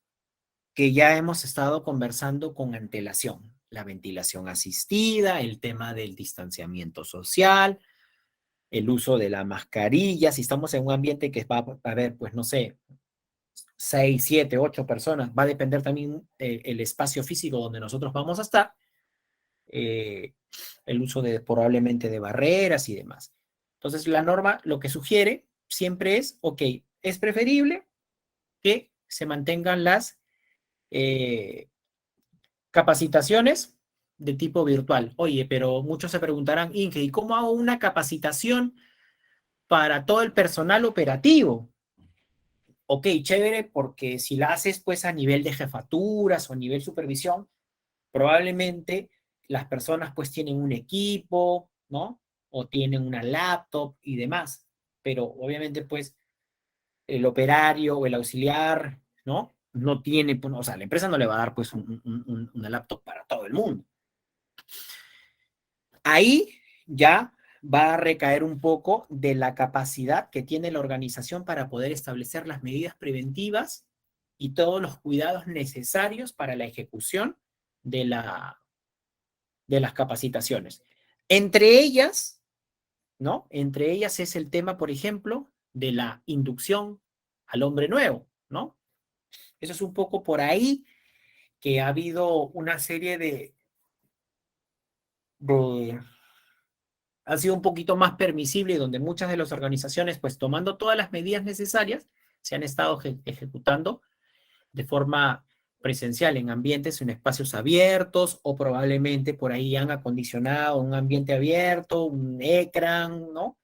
que ya hemos estado conversando con antelación. La ventilación asistida, el tema del distanciamiento social, el uso de la mascarilla, si estamos en un ambiente que va a haber, pues no sé, 6, 7, 8 personas, va a depender también el espacio físico donde nosotros vamos a estar, eh, el uso de probablemente de barreras y demás. Entonces, la norma lo que sugiere siempre es, ok, es preferible que se mantengan las eh, capacitaciones de tipo virtual. Oye, pero muchos se preguntarán, Inge, ¿y cómo hago una capacitación para todo el personal operativo? Ok, chévere, porque si la haces pues a nivel de jefaturas o a nivel supervisión, probablemente las personas pues tienen un equipo, ¿no? O tienen una laptop y demás, pero obviamente pues el operario o el auxiliar, ¿no? No tiene, pues, o sea, la empresa no le va a dar pues una laptop para todo el mundo. Ahí ya va a recaer un poco de la capacidad que tiene la organización para poder establecer las medidas preventivas y todos los cuidados necesarios para la ejecución de, de las capacitaciones. Entre ellas, ¿no? Entre ellas es el tema, por ejemplo, de la inducción al hombre nuevo, ¿no? Eso es un poco por ahí que ha habido una serie de ha sido un poquito más permisible y donde muchas de las organizaciones, pues tomando todas las medidas necesarias, se han estado ejecutando de forma presencial en ambientes, en espacios abiertos o probablemente por ahí han acondicionado un ambiente abierto, un ecran, ¿no?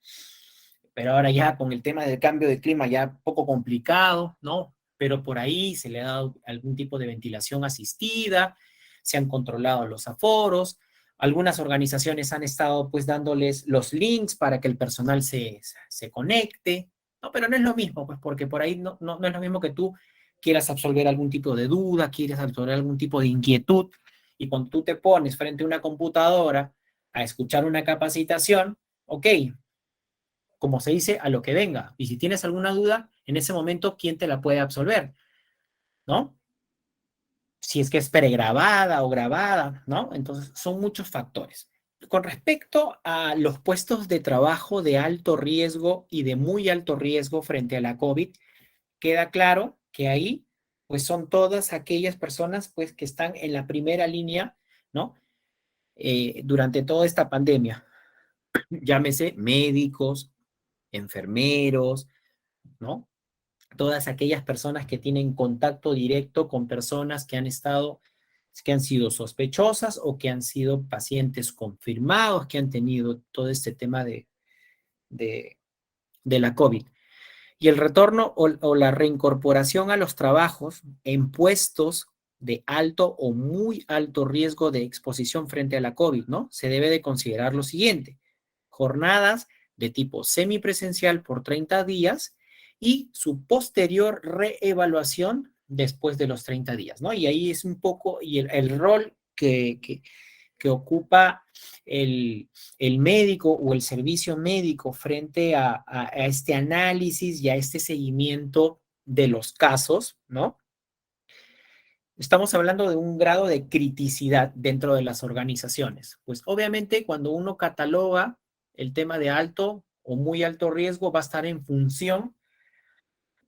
Pero ahora ya con el tema del cambio de clima ya poco complicado, ¿no? Pero por ahí se le ha dado algún tipo de ventilación asistida, se han controlado los aforos, algunas organizaciones han estado pues dándoles los links para que el personal se conecte, ¿no? Pero no es lo mismo, pues porque por ahí no es lo mismo que tú quieras absolver algún tipo de duda, quieres absolver algún tipo de inquietud, y cuando tú te pones frente a una computadora a escuchar una capacitación, ok, como se dice, a lo que venga. Y si tienes alguna duda, en ese momento, ¿quién te la puede absolver? ¿No? Si es que es pregrabada o grabada, ¿no? Entonces, son muchos factores. Con respecto a los puestos de trabajo de alto riesgo y de muy alto riesgo frente a la COVID, queda claro que ahí, pues son todas aquellas personas, pues, que están en la primera línea, ¿no? Durante toda esta pandemia. Llámese médicos, enfermeros, ¿no? Todas aquellas personas que tienen contacto directo con personas que han estado, que han sido sospechosas o que han sido pacientes confirmados, que han tenido todo este tema de, de la COVID. Y el retorno o la reincorporación a los trabajos en puestos de alto o muy alto riesgo de exposición frente a la COVID, ¿no? Se debe de considerar lo siguiente: jornadas de tipo semipresencial por 30 días y su posterior reevaluación después de los 30 días, ¿no? Y ahí es un poco y el rol que ocupa el médico o el servicio médico frente a este análisis y a este seguimiento de los casos, ¿no? Estamos hablando de un grado de criticidad dentro de las organizaciones. Pues obviamente cuando uno cataloga el tema de alto o muy alto riesgo va a estar en función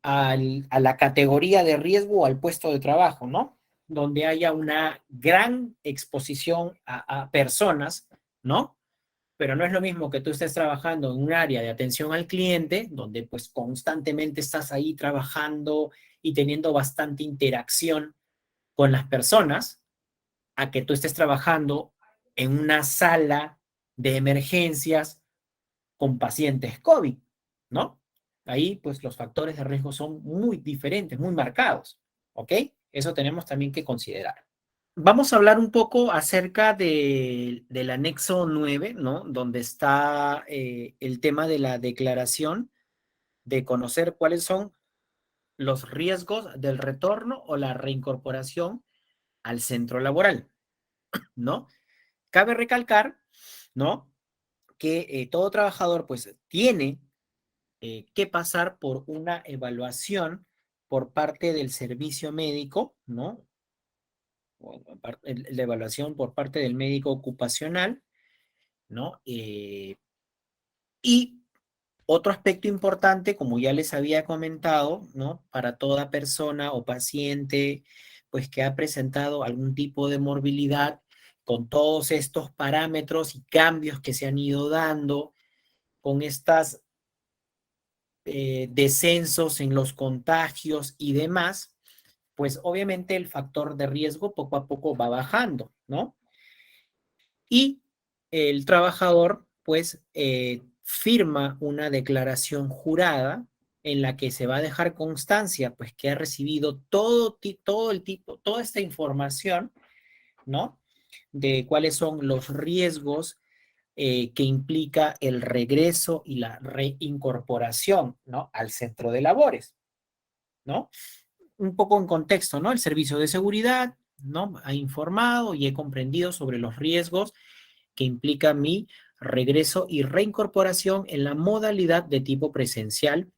a la categoría de riesgo o al puesto de trabajo, ¿no? Donde haya una gran exposición a personas, ¿no? Pero no es lo mismo que tú estés trabajando en un área de atención al cliente, donde pues constantemente estás ahí trabajando y teniendo bastante interacción con las personas, a que tú estés trabajando en una sala de emergencias con pacientes COVID, ¿no? Ahí, pues, los factores de riesgo son muy diferentes, muy marcados, ¿ok? Eso tenemos también que considerar. Vamos a hablar un poco acerca del anexo 9, ¿no? Donde está el tema de la declaración de conocer cuáles son los riesgos del retorno o la reincorporación al centro laboral, ¿no? Cabe recalcar, ¿no? Que todo trabajador, pues, tiene que pasar por una evaluación por parte del servicio médico, ¿no? La evaluación por parte del médico ocupacional, ¿no? Y otro aspecto importante, como ya les había comentado, ¿no? Para toda persona o paciente, pues que ha presentado algún tipo de morbilidad, con todos estos parámetros y cambios que se han ido dando, con estas descensos en los contagios y demás, pues obviamente el factor de riesgo poco a poco va bajando, ¿no? Y el trabajador, pues, firma una declaración jurada en la que se va a dejar constancia, pues, que ha recibido todo el tipo, toda esta información, ¿no? De cuáles son los riesgos que implica el regreso y la reincorporación, ¿no? Al centro de labores, ¿no? Un poco en contexto, ¿no? El servicio de seguridad, ¿no? Ha informado y he comprendido sobre los riesgos que implica mi regreso y reincorporación en la modalidad de tipo presencial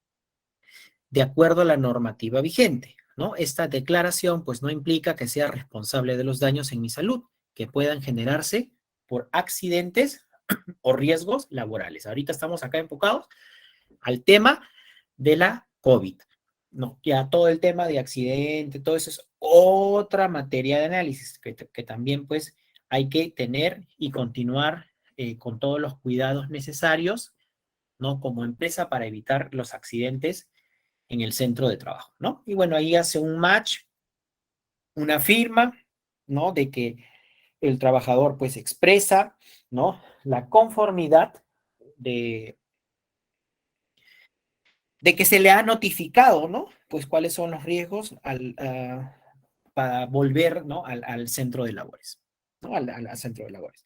de acuerdo a la normativa vigente, ¿no? Esta declaración, pues, no implica que sea responsable de los daños en mi salud que puedan generarse por accidentes o riesgos laborales. Ahorita estamos acá enfocados al tema de la COVID. No, ya todo el tema de accidente, todo eso es otra materia de análisis que también pues hay que tener y continuar con todos los cuidados necesarios, ¿no? Como empresa para evitar los accidentes en el centro de trabajo, ¿no? Y bueno, ahí hace un match, una firma, ¿no? De que el trabajador pues expresa, ¿no? La conformidad de, de que se le ha notificado, ¿no? Pues cuáles son los riesgos para volver, ¿no? Al centro de labores, ¿no? Al centro de labores.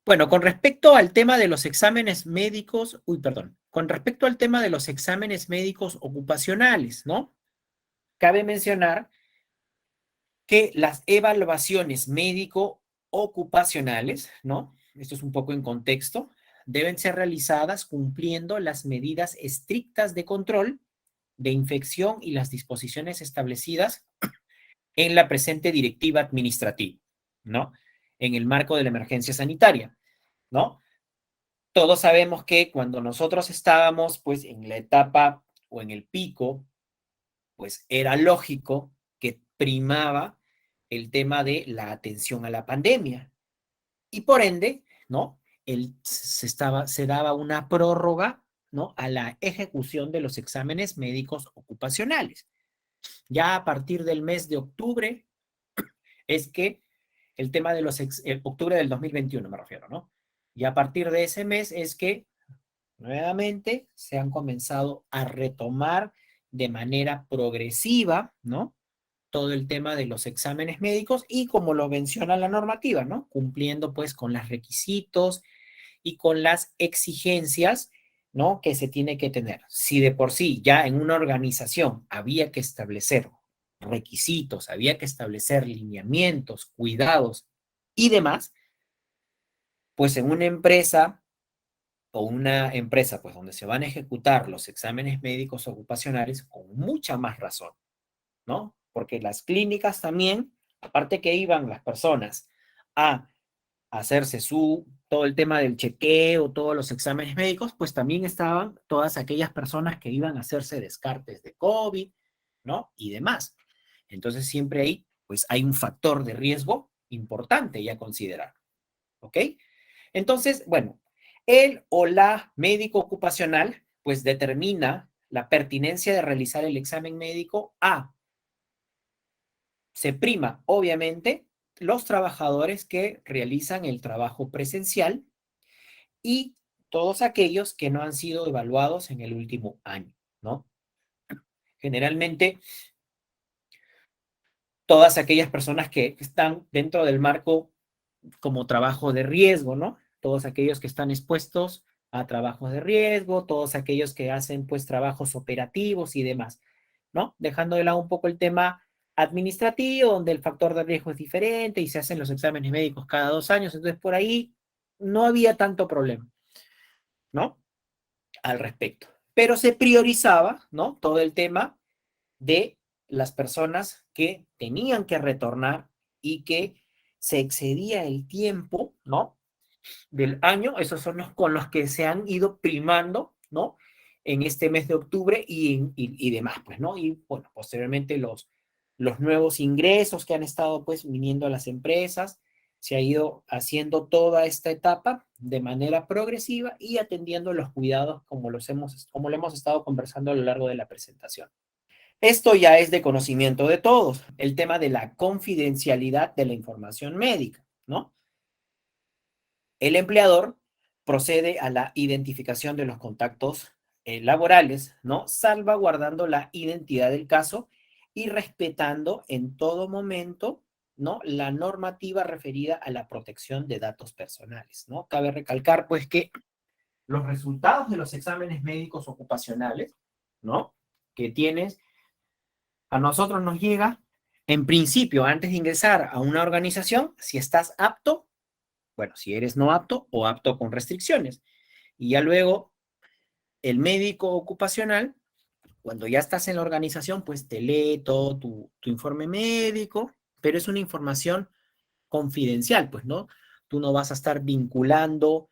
Bueno, con respecto al tema de los exámenes médicos, perdón, con respecto al tema de los exámenes médicos ocupacionales, ¿no? Cabe mencionar que las evaluaciones médico-ocupacionales, ¿no? Esto es un poco en contexto, deben ser realizadas cumpliendo las medidas estrictas de control de infección y las disposiciones establecidas en la presente directiva administrativa, ¿no? En el marco de la emergencia sanitaria, ¿no? Todos sabemos que cuando nosotros estábamos, pues, en la etapa o en el pico, pues, era lógico que primaba el tema de la atención a la pandemia. Y por ende, ¿no? Se daba una prórroga, ¿no? A la ejecución de los exámenes médicos ocupacionales. Ya a partir del mes de octubre es que el tema de octubre del 2021 me refiero, ¿no? Y a partir de ese mes es que nuevamente se han comenzado a retomar de manera progresiva, ¿no? Todo el tema de los exámenes médicos y como lo menciona la normativa, ¿no? Cumpliendo pues con los requisitos y con las exigencias, ¿no? Que se tiene que tener. Si de por sí ya en una organización había que establecer requisitos, había que establecer lineamientos, cuidados y demás, pues en una empresa o una empresa pues donde se van a ejecutar los exámenes médicos ocupacionales con mucha más razón, ¿no? porque las clínicas también, aparte que iban las personas a hacerse todo el tema del chequeo, todos los exámenes médicos, pues también estaban todas aquellas personas que iban a hacerse descartes de COVID, ¿no? Y demás. Entonces siempre ahí, pues hay un factor de riesgo importante ya a considerar, ¿ok? Entonces, bueno, el o la médico ocupacional, pues determina la pertinencia de realizar el examen médico a, se prima, obviamente, los trabajadores que realizan el trabajo presencial y todos aquellos que no han sido evaluados en el último año, ¿no? Generalmente, todas aquellas personas que están dentro del marco como trabajo de riesgo, ¿no? Todos aquellos que están expuestos a trabajos de riesgo, todos aquellos que hacen pues trabajos operativos y demás, ¿no? Dejando de lado un poco el tema administrativo, donde el factor de riesgo es diferente y se hacen los exámenes médicos cada 2 años, entonces por ahí no había tanto problema, ¿no? Al respecto. Pero se priorizaba, ¿no? Todo el tema de las personas que tenían que retornar y que se excedía el tiempo, ¿no? Del año, esos son los con los que se han ido primando, ¿no? En este mes de octubre y demás, pues, ¿no? Y bueno, posteriormente los nuevos ingresos que han estado, pues, viniendo a las empresas, se ha ido haciendo toda esta etapa de manera progresiva y atendiendo los cuidados como lo hemos estado conversando a lo largo de la presentación. Esto ya es de conocimiento de todos, el tema de la confidencialidad de la información médica, ¿no? El empleador procede a la identificación de los contactos laborales, ¿no? Salvaguardando la identidad del caso y respetando en todo momento, ¿no? La normativa referida a la protección de datos personales, ¿no? Cabe recalcar, pues, que los resultados de los exámenes médicos ocupacionales, ¿no? Que tienes, a nosotros nos llega, en principio, antes de ingresar a una organización, si estás apto, bueno, si eres no apto o apto con restricciones. Y ya luego el médico ocupacional, cuando ya estás en la organización, pues te lee todo tu informe médico, pero es una información confidencial, pues, ¿no? Tú no vas a estar vinculando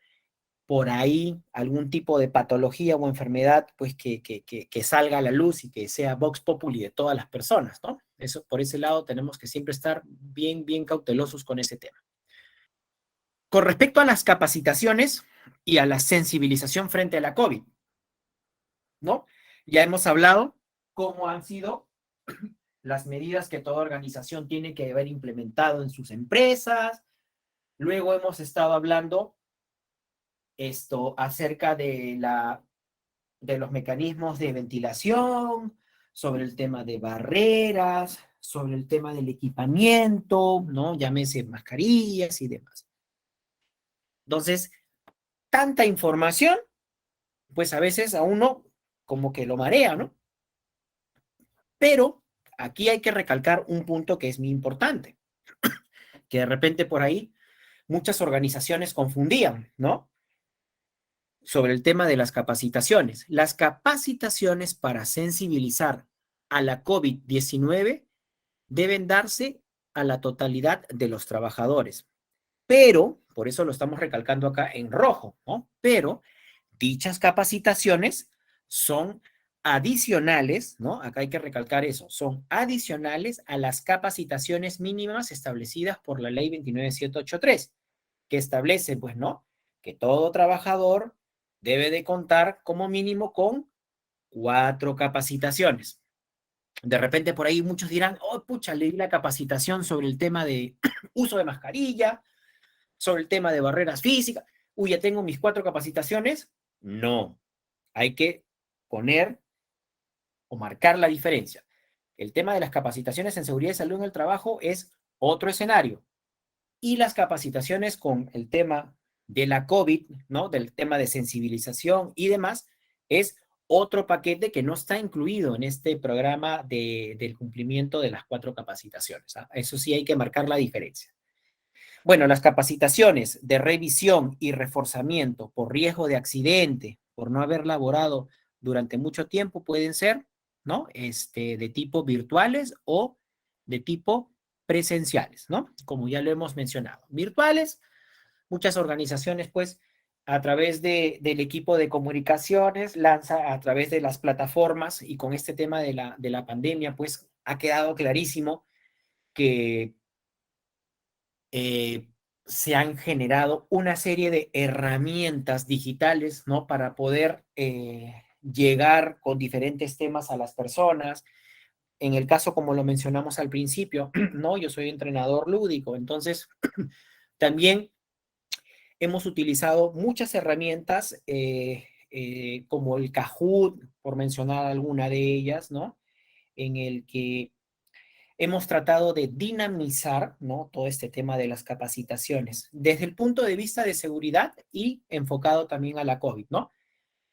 por ahí algún tipo de patología o enfermedad, pues que salga a la luz y que sea vox populi de todas las personas, ¿no? Eso, por ese lado, tenemos que siempre estar bien, bien cautelosos con ese tema. Con respecto a las capacitaciones y a la sensibilización frente a la COVID, ¿no? Ya hemos hablado cómo han sido las medidas que toda organización tiene que haber implementado en sus empresas. Luego hemos estado hablando acerca de los mecanismos de ventilación, sobre el tema de barreras, sobre el tema del equipamiento, ¿no? Llámese mascarillas y demás. Entonces, tanta información, pues a veces a uno como que lo marea, ¿no? Pero aquí hay que recalcar un punto que es muy importante, que de repente por ahí muchas organizaciones confundían, ¿no? Sobre el tema de las capacitaciones. Las capacitaciones para sensibilizar a la COVID-19 deben darse a la totalidad de los trabajadores. Pero, por eso lo estamos recalcando acá en rojo, ¿no? Pero dichas capacitaciones son adicionales, ¿no? Acá hay que recalcar eso, son adicionales a las capacitaciones mínimas establecidas por la ley 29783, que establece, pues, ¿no? Que todo trabajador debe de contar como mínimo con 4 capacitaciones. De repente por ahí muchos dirán, oh, pucha, leí la capacitación sobre el tema de uso de mascarilla, sobre el tema de barreras físicas. Uy, ya tengo mis 4 capacitaciones. No, hay que poner o marcar la diferencia. El tema de las capacitaciones en seguridad y salud en el trabajo es otro escenario. Y las capacitaciones con el tema de la COVID, ¿no? Del tema de sensibilización y demás, es otro paquete que no está incluido en este programa del cumplimiento de las 4 capacitaciones. ¿Ah? Eso sí hay que marcar la diferencia. Bueno, las capacitaciones de revisión y reforzamiento por riesgo de accidente, por no haber laborado durante mucho tiempo, pueden ser, ¿no? De tipo virtuales o de tipo presenciales, ¿no? Como ya lo hemos mencionado. Virtuales, muchas organizaciones, pues, a través del equipo de comunicaciones, lanza a través de las plataformas y con este tema de la pandemia, pues, ha quedado clarísimo que se han generado una serie de herramientas digitales, ¿no? Para poder llegar con diferentes temas a las personas. En el caso, como lo mencionamos al principio, ¿no? Yo soy entrenador lúdico, entonces también hemos utilizado muchas herramientas como el Kahoot, por mencionar alguna de ellas, ¿no? En el que hemos tratado de dinamizar, ¿no? Todo este tema de las capacitaciones desde el punto de vista de seguridad y enfocado también a la COVID, ¿no?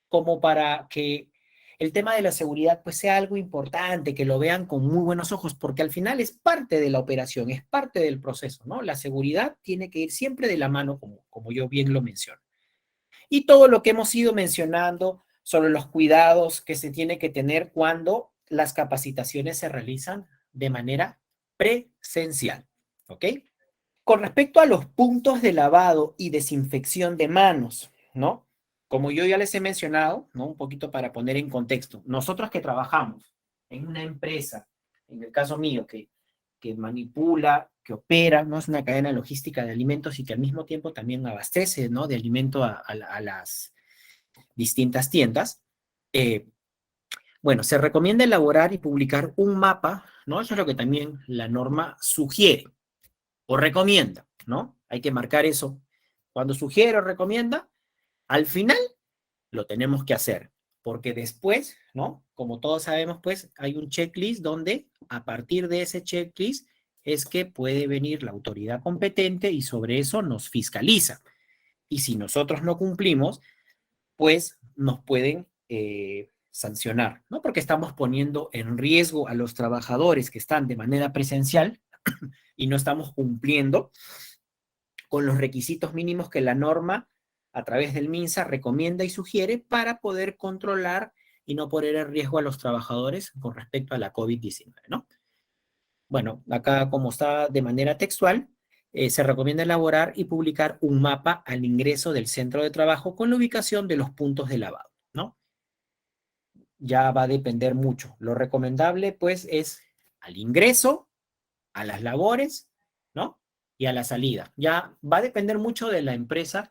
Como para que el tema de la seguridad pues sea algo importante, que lo vean con muy buenos ojos, porque al final es parte de la operación, es parte del proceso, ¿no? La seguridad tiene que ir siempre de la mano, como yo bien lo menciono. Y todo lo que hemos ido mencionando sobre los cuidados que se tiene que tener cuando las capacitaciones se realizan de manera presencial, ¿ok? Con respecto a los puntos de lavado y desinfección de manos, ¿no? Como yo ya les he mencionado, ¿no? Un poquito para poner en contexto, nosotros que trabajamos en una empresa, en el caso mío, que manipula, que opera, ¿no? Es una cadena logística de alimentos y que al mismo tiempo también abastece, ¿no? De alimento a las distintas tiendas. Eh, bueno, se recomienda elaborar y publicar un mapa, ¿no? Eso es lo que también la norma sugiere o recomienda, ¿no? Hay que marcar eso. Cuando sugiere o recomienda, al final lo tenemos que hacer, porque después, ¿no? Como todos sabemos, pues hay un checklist donde a partir de ese checklist es que puede venir la autoridad competente y sobre eso nos fiscaliza. Y si nosotros no cumplimos, pues nos pueden sancionar, ¿no? Porque estamos poniendo en riesgo a los trabajadores que están de manera presencial y no estamos cumpliendo con los requisitos mínimos que la norma a través del MINSA recomienda y sugiere para poder controlar y no poner en riesgo a los trabajadores con respecto a la COVID-19, ¿no? Bueno, acá como está de manera textual, se recomienda elaborar y publicar un mapa al ingreso del centro de trabajo con la ubicación de los puntos de lavado, ¿no? Ya va a depender mucho. Lo recomendable, pues, es al ingreso, a las labores, ¿no? Y a la salida. Ya va a depender mucho de la empresa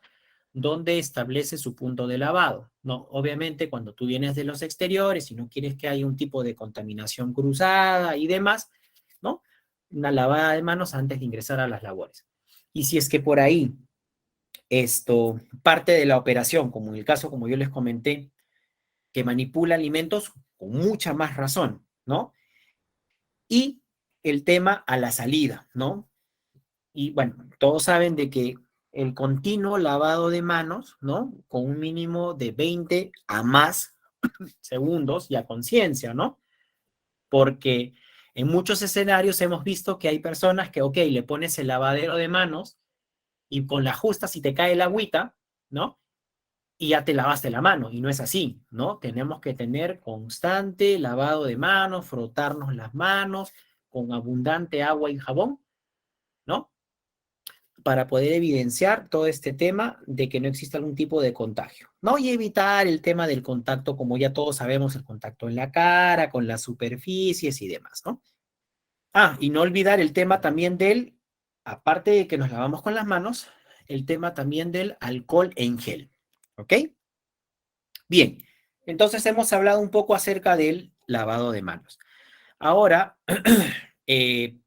donde establece su punto de lavado, ¿no? Obviamente, cuando tú vienes de los exteriores y no quieres que haya un tipo de contaminación cruzada y demás, ¿no? Una lavada de manos antes de ingresar a las labores. Y si es que por ahí esto parte de la operación, como en el caso, como yo les comenté, que manipula alimentos con mucha más razón, ¿no? Y el tema a la salida, ¿no? Y bueno, todos saben de que el continuo lavado de manos, ¿no? Con un mínimo de 20 a más segundos y a conciencia, ¿no? Porque en muchos escenarios hemos visto que hay personas que, ok, le pones el lavadero de manos y con la justa si te cae el agüita, ¿no? Y ya te lavaste la mano, y no es así, ¿no? Tenemos que tener constante lavado de manos, frotarnos las manos con abundante agua y jabón, ¿no? Para poder evidenciar todo este tema de que no existe algún tipo de contagio, ¿no? Y evitar el tema del contacto, como ya todos sabemos, el contacto en la cara, con las superficies y demás, ¿no? Ah, y no olvidar el tema también del, aparte de que nos lavamos con las manos, el tema también del alcohol en gel, ¿ok? Bien, entonces hemos hablado un poco acerca del lavado de manos. Ahora, eh,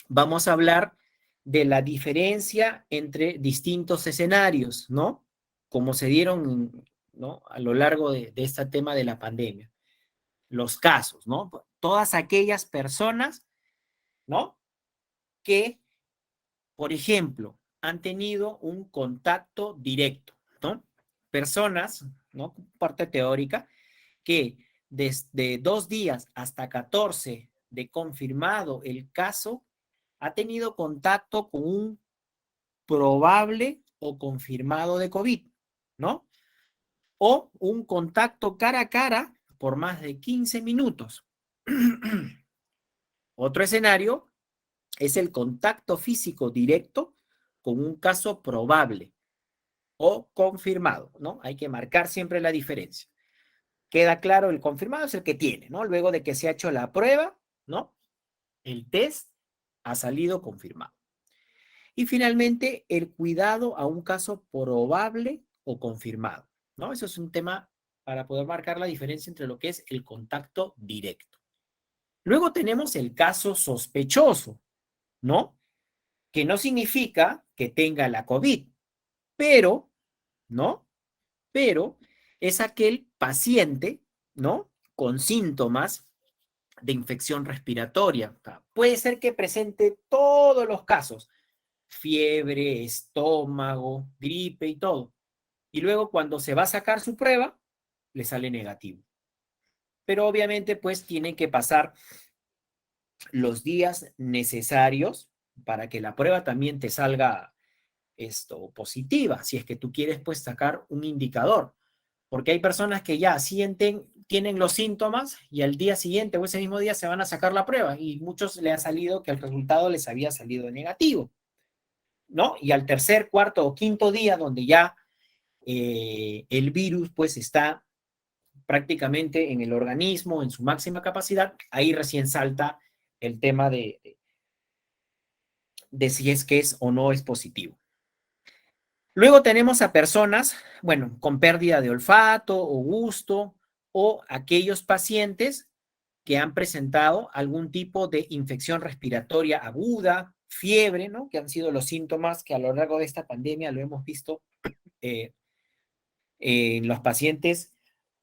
vamos a hablar de la diferencia entre distintos escenarios, ¿no? Como se dieron, ¿no? A lo largo de este tema de la pandemia. Los casos, ¿no? Todas aquellas personas, ¿no? Que, por ejemplo, han tenido un contacto directo, ¿no? Personas, ¿no? Parte teórica, que desde 2 días hasta 14 de confirmado el caso, ha tenido contacto con un probable o confirmado de COVID, ¿no? O un contacto cara a cara por más de 15 minutos. Otro escenario es el contacto físico directo con un caso probable o confirmado, ¿no? Hay que marcar siempre la diferencia. Queda claro, el confirmado es el que tiene, ¿no? Luego de que se ha hecho la prueba, ¿no? El test ha salido confirmado. Y finalmente, el cuidado a un caso probable o confirmado, ¿no? Eso es un tema para poder marcar la diferencia entre lo que es el contacto directo. Luego tenemos el caso sospechoso, ¿no? Que no significa que tenga la COVID, pero, ¿no? Pero es aquel paciente, ¿no? Con síntomas de infección respiratoria. O sea, puede ser que presente todos los casos, fiebre, estómago, gripe y todo. Y luego cuando se va a sacar su prueba, le sale negativo. Pero obviamente pues tienen que pasar los días necesarios para que la prueba también te salga positiva, si es que tú quieres pues sacar un indicador, porque hay personas que ya sienten, tienen los síntomas y al día siguiente o ese mismo día se van a sacar la prueba y muchos le ha salido que el resultado les había salido negativo, ¿no? Y al tercer, cuarto o quinto día donde ya el virus pues está prácticamente en el organismo, en su máxima capacidad, ahí recién salta el tema de si es que es o no es positivo. Luego tenemos a personas, bueno, con pérdida de olfato o gusto, o aquellos pacientes que han presentado algún tipo de infección respiratoria aguda, fiebre, ¿no? Que han sido los síntomas que a lo largo de esta pandemia lo hemos visto eh, en los pacientes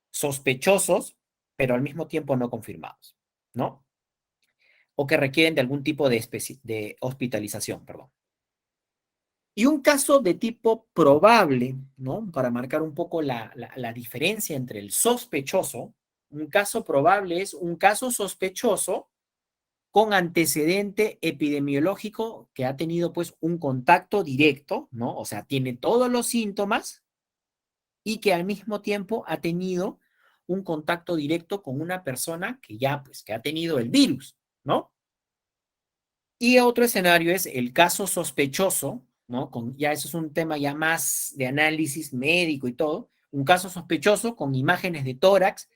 sospechosos, pero al mismo tiempo no confirmados, ¿no? O que requieren de algún tipo de hospitalización, perdón. Y un caso de tipo probable, ¿no? Para marcar un poco la diferencia entre el sospechoso, un caso probable es un caso sospechoso con antecedente epidemiológico que ha tenido pues un contacto directo, ¿no? O sea, tiene todos los síntomas y que al mismo tiempo ha tenido un contacto directo con una persona que ya pues que ha tenido el virus, ¿no? Y otro escenario es el caso sospechoso, ¿no? Ya eso es un tema ya más de análisis médico y todo. Un caso sospechoso con imágenes de tórax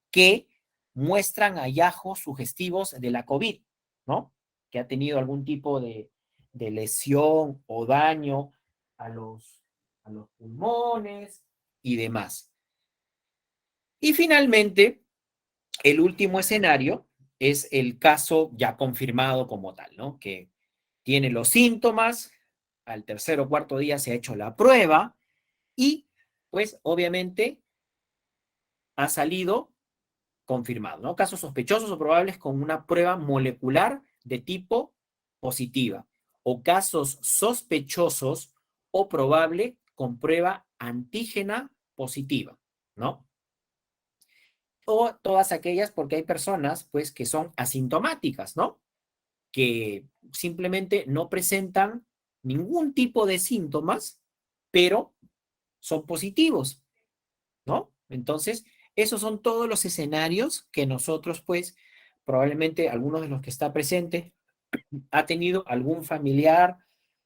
que muestran hallazgos sugestivos de la COVID, ¿no? Que ha tenido algún tipo de lesión o daño a los pulmones y demás. Y finalmente, el último escenario es el caso ya confirmado como tal, ¿no? Que tiene los síntomas, al tercer o cuarto día se ha hecho la prueba y pues obviamente ha salido confirmado, ¿no? Casos sospechosos o probables con una prueba molecular de tipo positiva o casos sospechosos o probable con prueba antígena positiva, ¿no? O todas aquellas porque hay personas pues que son asintomáticas, ¿no? Que simplemente no presentan ningún tipo de síntomas, pero son positivos, ¿no? Entonces, esos son todos los escenarios que nosotros, pues, probablemente algunos de los que está presente ha tenido algún familiar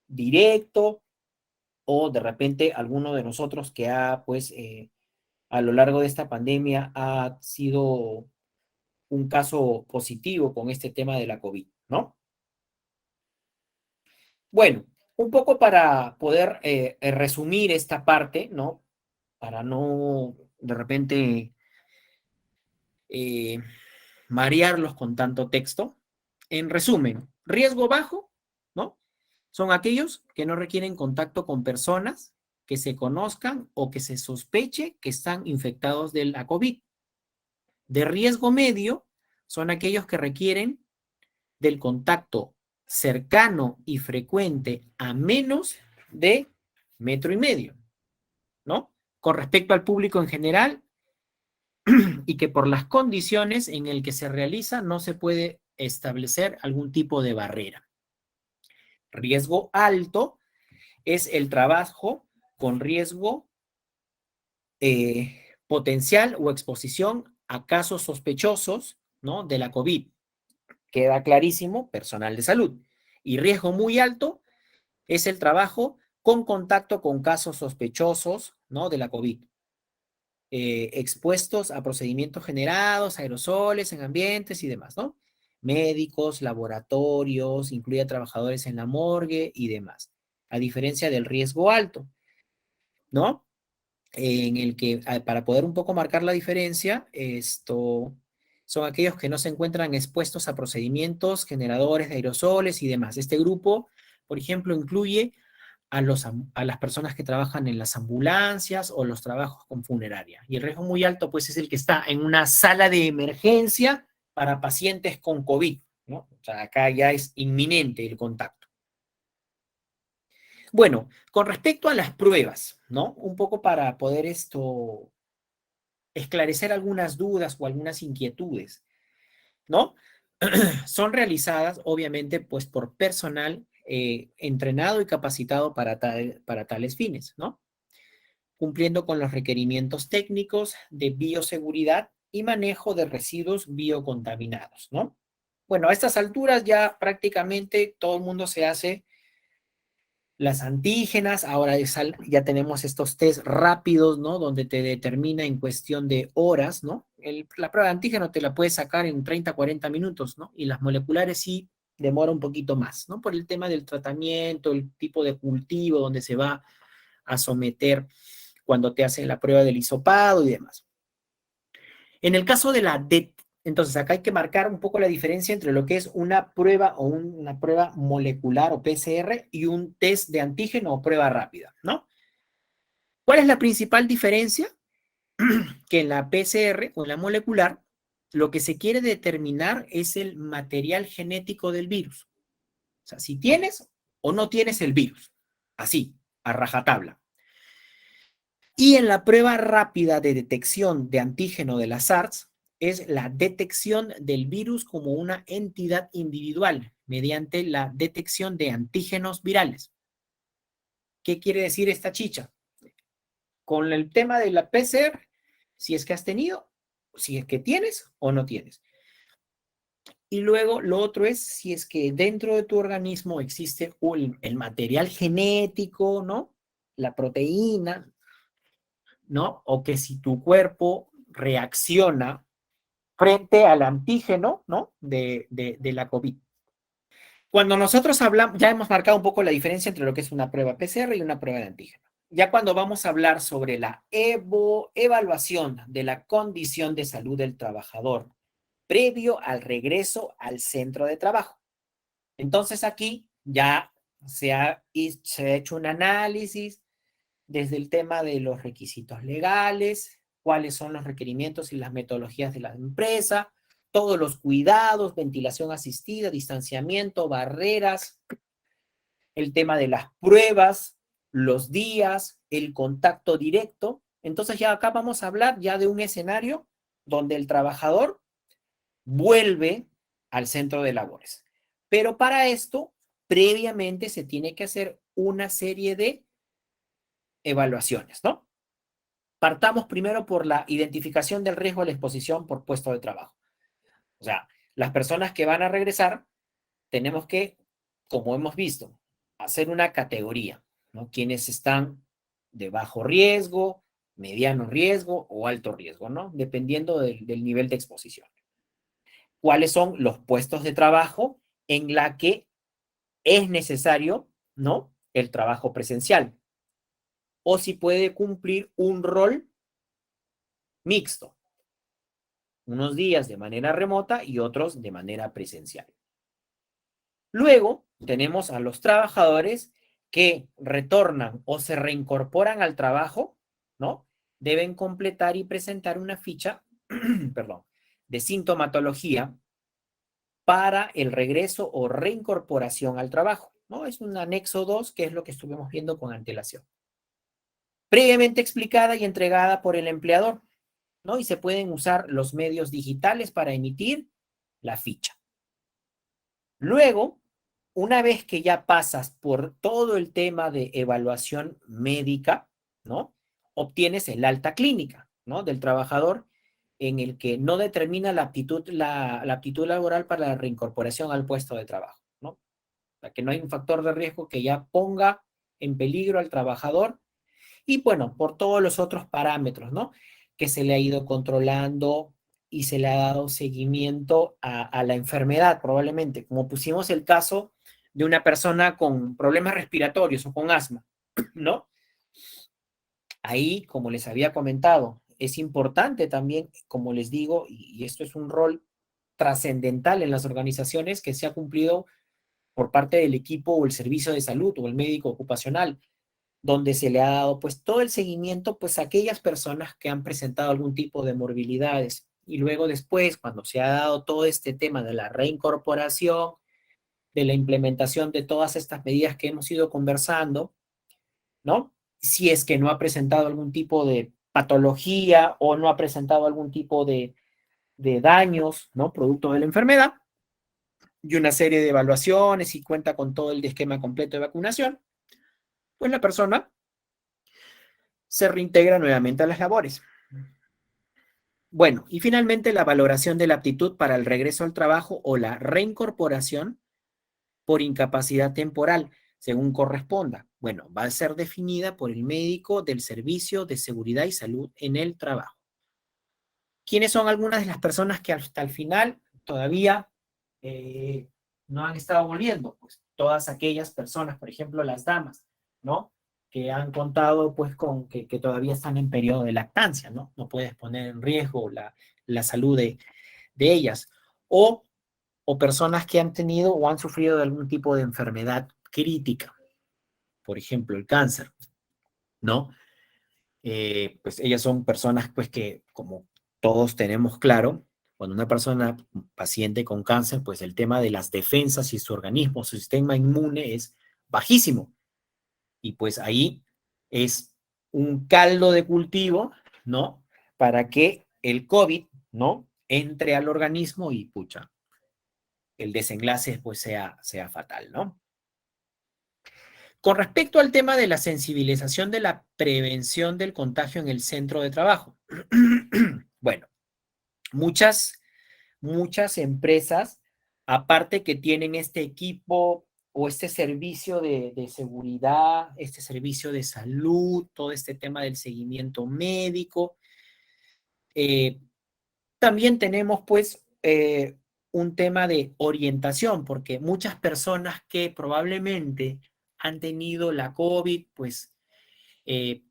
directo o de repente alguno de nosotros que ha, pues, a lo largo de esta pandemia ha sido un caso positivo con este tema de la COVID, ¿no? Bueno, un poco para poder resumir esta parte, ¿no? Para no de repente eh, marearlos con tanto texto. En resumen, riesgo bajo, ¿no? Son aquellos que no requieren contacto con personas que se conozcan o que se sospeche que están infectados de la COVID. De riesgo medio son aquellos que requieren del contacto cercano y frecuente a menos de metro y medio, ¿no? Con respecto al público en general y que por las condiciones en el que se realiza no se puede establecer algún tipo de barrera. Riesgo alto es el trabajo con riesgo potencial o exposición a casos sospechosos, ¿no? De la COVID, queda clarísimo, personal de salud. Y riesgo muy alto es el trabajo con contacto con casos sospechosos, ¿no?, de la COVID. Expuestos a procedimientos generados, aerosoles en ambientes y demás, ¿no? Médicos, laboratorios, incluye trabajadores en la morgue y demás. A diferencia del riesgo alto, ¿no? En el que, para poder un poco marcar la diferencia, son aquellos que no se encuentran expuestos a procedimientos generadores de aerosoles y demás. Este grupo, por ejemplo, incluye a las personas que trabajan en las ambulancias o los trabajos con funeraria. Y el riesgo muy alto, pues, es el que está en una sala de emergencia para pacientes con COVID, ¿no? O sea, acá ya es inminente el contacto. Bueno, con respecto a las pruebas, ¿no? Un poco para poder esclarecer algunas dudas o algunas inquietudes, ¿no? Son realizadas, obviamente, pues por personal entrenado y capacitado para tales fines, ¿no? Cumpliendo con los requerimientos técnicos de bioseguridad y manejo de residuos biocontaminados, ¿no? Bueno, a estas alturas ya prácticamente todo el mundo se hace las antígenas, ahora ya tenemos estos test rápidos, ¿no? Donde te determina en cuestión de horas, ¿no? La prueba de antígeno te la puedes sacar en 30, 40 minutos, ¿no? Y las moleculares sí demora un poquito más, ¿no? Por el tema del tratamiento, el tipo de cultivo donde se va a someter cuando te hacen la prueba del hisopado y demás. En el caso de entonces acá hay que marcar un poco la diferencia entre lo que es una prueba o una prueba molecular o PCR y un test de antígeno o prueba rápida, ¿no? ¿Cuál es la principal diferencia? Que en la PCR o en la molecular, lo que se quiere determinar es el material genético del virus. O sea, si tienes o no tienes el virus. Así, a rajatabla. Y en la prueba rápida de detección de antígeno de la SARS, es la detección del virus como una entidad individual mediante la detección de antígenos virales. ¿Qué quiere decir esta chicha? Con el tema de la PCR, si es que has tenido, si es que tienes o no tienes. Y luego lo otro es si es que dentro de tu organismo existe el material genético, ¿no? La proteína, ¿no? O que si tu cuerpo reacciona frente al antígeno, ¿no? De la COVID. Cuando nosotros hablamos, ya hemos marcado un poco la diferencia entre lo que es una prueba PCR y una prueba de antígeno. Ya cuando vamos a hablar sobre la evaluación de la condición de salud del trabajador previo al regreso al centro de trabajo. Entonces aquí ya se ha hecho un análisis desde el tema de los requisitos legales, cuáles son los requerimientos y las metodologías de la empresa, todos los cuidados, ventilación asistida, distanciamiento, barreras, el tema de las pruebas, los días, el contacto directo. Entonces ya acá vamos a hablar ya de un escenario donde el trabajador vuelve al centro de labores. Pero para esto, previamente se tiene que hacer una serie de evaluaciones, ¿no? Partamos primero por la identificación del riesgo de la exposición por puesto de trabajo. O sea, las personas que van a regresar, tenemos que, como hemos visto, hacer una categoría, ¿no? Quienes están de bajo riesgo, mediano riesgo o alto riesgo, ¿no? Dependiendo del nivel de exposición. ¿Cuáles son los puestos de trabajo en la que es necesario, ¿no? El trabajo presencial. O si puede cumplir un rol mixto, unos días de manera remota y otros de manera presencial. Luego tenemos a los trabajadores que retornan o se reincorporan al trabajo, ¿no? Deben completar y presentar una ficha, perdón, de sintomatología para el regreso o reincorporación al trabajo, ¿no? Es un anexo 2, que es lo que estuvimos viendo con antelación. Previamente explicada y entregada por el empleador, ¿no? Y se pueden usar los medios digitales para emitir la ficha. Luego, una vez que ya pasas por todo el tema de evaluación médica, ¿no? Obtienes el alta clínica, ¿no? Del trabajador en el que no determina la aptitud laboral para la reincorporación al puesto de trabajo, ¿no? O sea, que no hay un factor de riesgo que ya ponga en peligro al trabajador y bueno, por todos los otros parámetros, ¿no? Que se le ha ido controlando y se le ha dado seguimiento a la enfermedad, probablemente, como pusimos el caso de una persona con problemas respiratorios o con asma, ¿no? Ahí, como les había comentado, es importante también, como les digo, y esto es un rol trascendental en las organizaciones que se ha cumplido por parte del equipo o el servicio de salud o el médico ocupacional, donde se le ha dado pues todo el seguimiento pues a aquellas personas que han presentado algún tipo de morbilidades. Y luego después, cuando se ha dado todo este tema de la reincorporación, de la implementación de todas estas medidas que hemos ido conversando, ¿no? Si es que no ha presentado algún tipo de patología o no ha presentado algún tipo de daños, ¿no? Producto de la enfermedad, y una serie de evaluaciones y cuenta con todo el esquema completo de vacunación, pues la persona se reintegra nuevamente a las labores. Bueno, y finalmente la valoración de la aptitud para el regreso al trabajo o la reincorporación por incapacidad temporal, según corresponda. Bueno, va a ser definida por el médico del Servicio de Seguridad y Salud en el Trabajo. ¿Quiénes son algunas de las personas que hasta el final todavía no han estado volviendo? Pues todas aquellas personas, por ejemplo, las damas, ¿no? Que han contado pues con que todavía están en periodo de lactancia, ¿no? No puedes poner en riesgo la salud de ellas. O personas que han tenido o han sufrido de algún tipo de enfermedad crítica, por ejemplo, el cáncer, ¿no? Pues ellas son personas pues que como todos tenemos claro, cuando una persona paciente con cáncer, pues el tema de las defensas y su organismo, su sistema inmune es bajísimo. Y pues ahí es un caldo de cultivo, ¿no? Para que el COVID, ¿no? Entre al organismo y pucha, el desenlace pues sea fatal, ¿no? Con respecto al tema de la sensibilización de la prevención del contagio en el centro de trabajo. Bueno, muchas empresas, aparte que tienen este equipo o este servicio de seguridad, este servicio de salud, todo este tema del seguimiento médico, eh, también tenemos pues un tema de orientación, porque muchas personas que probablemente han tenido la COVID, pues eh,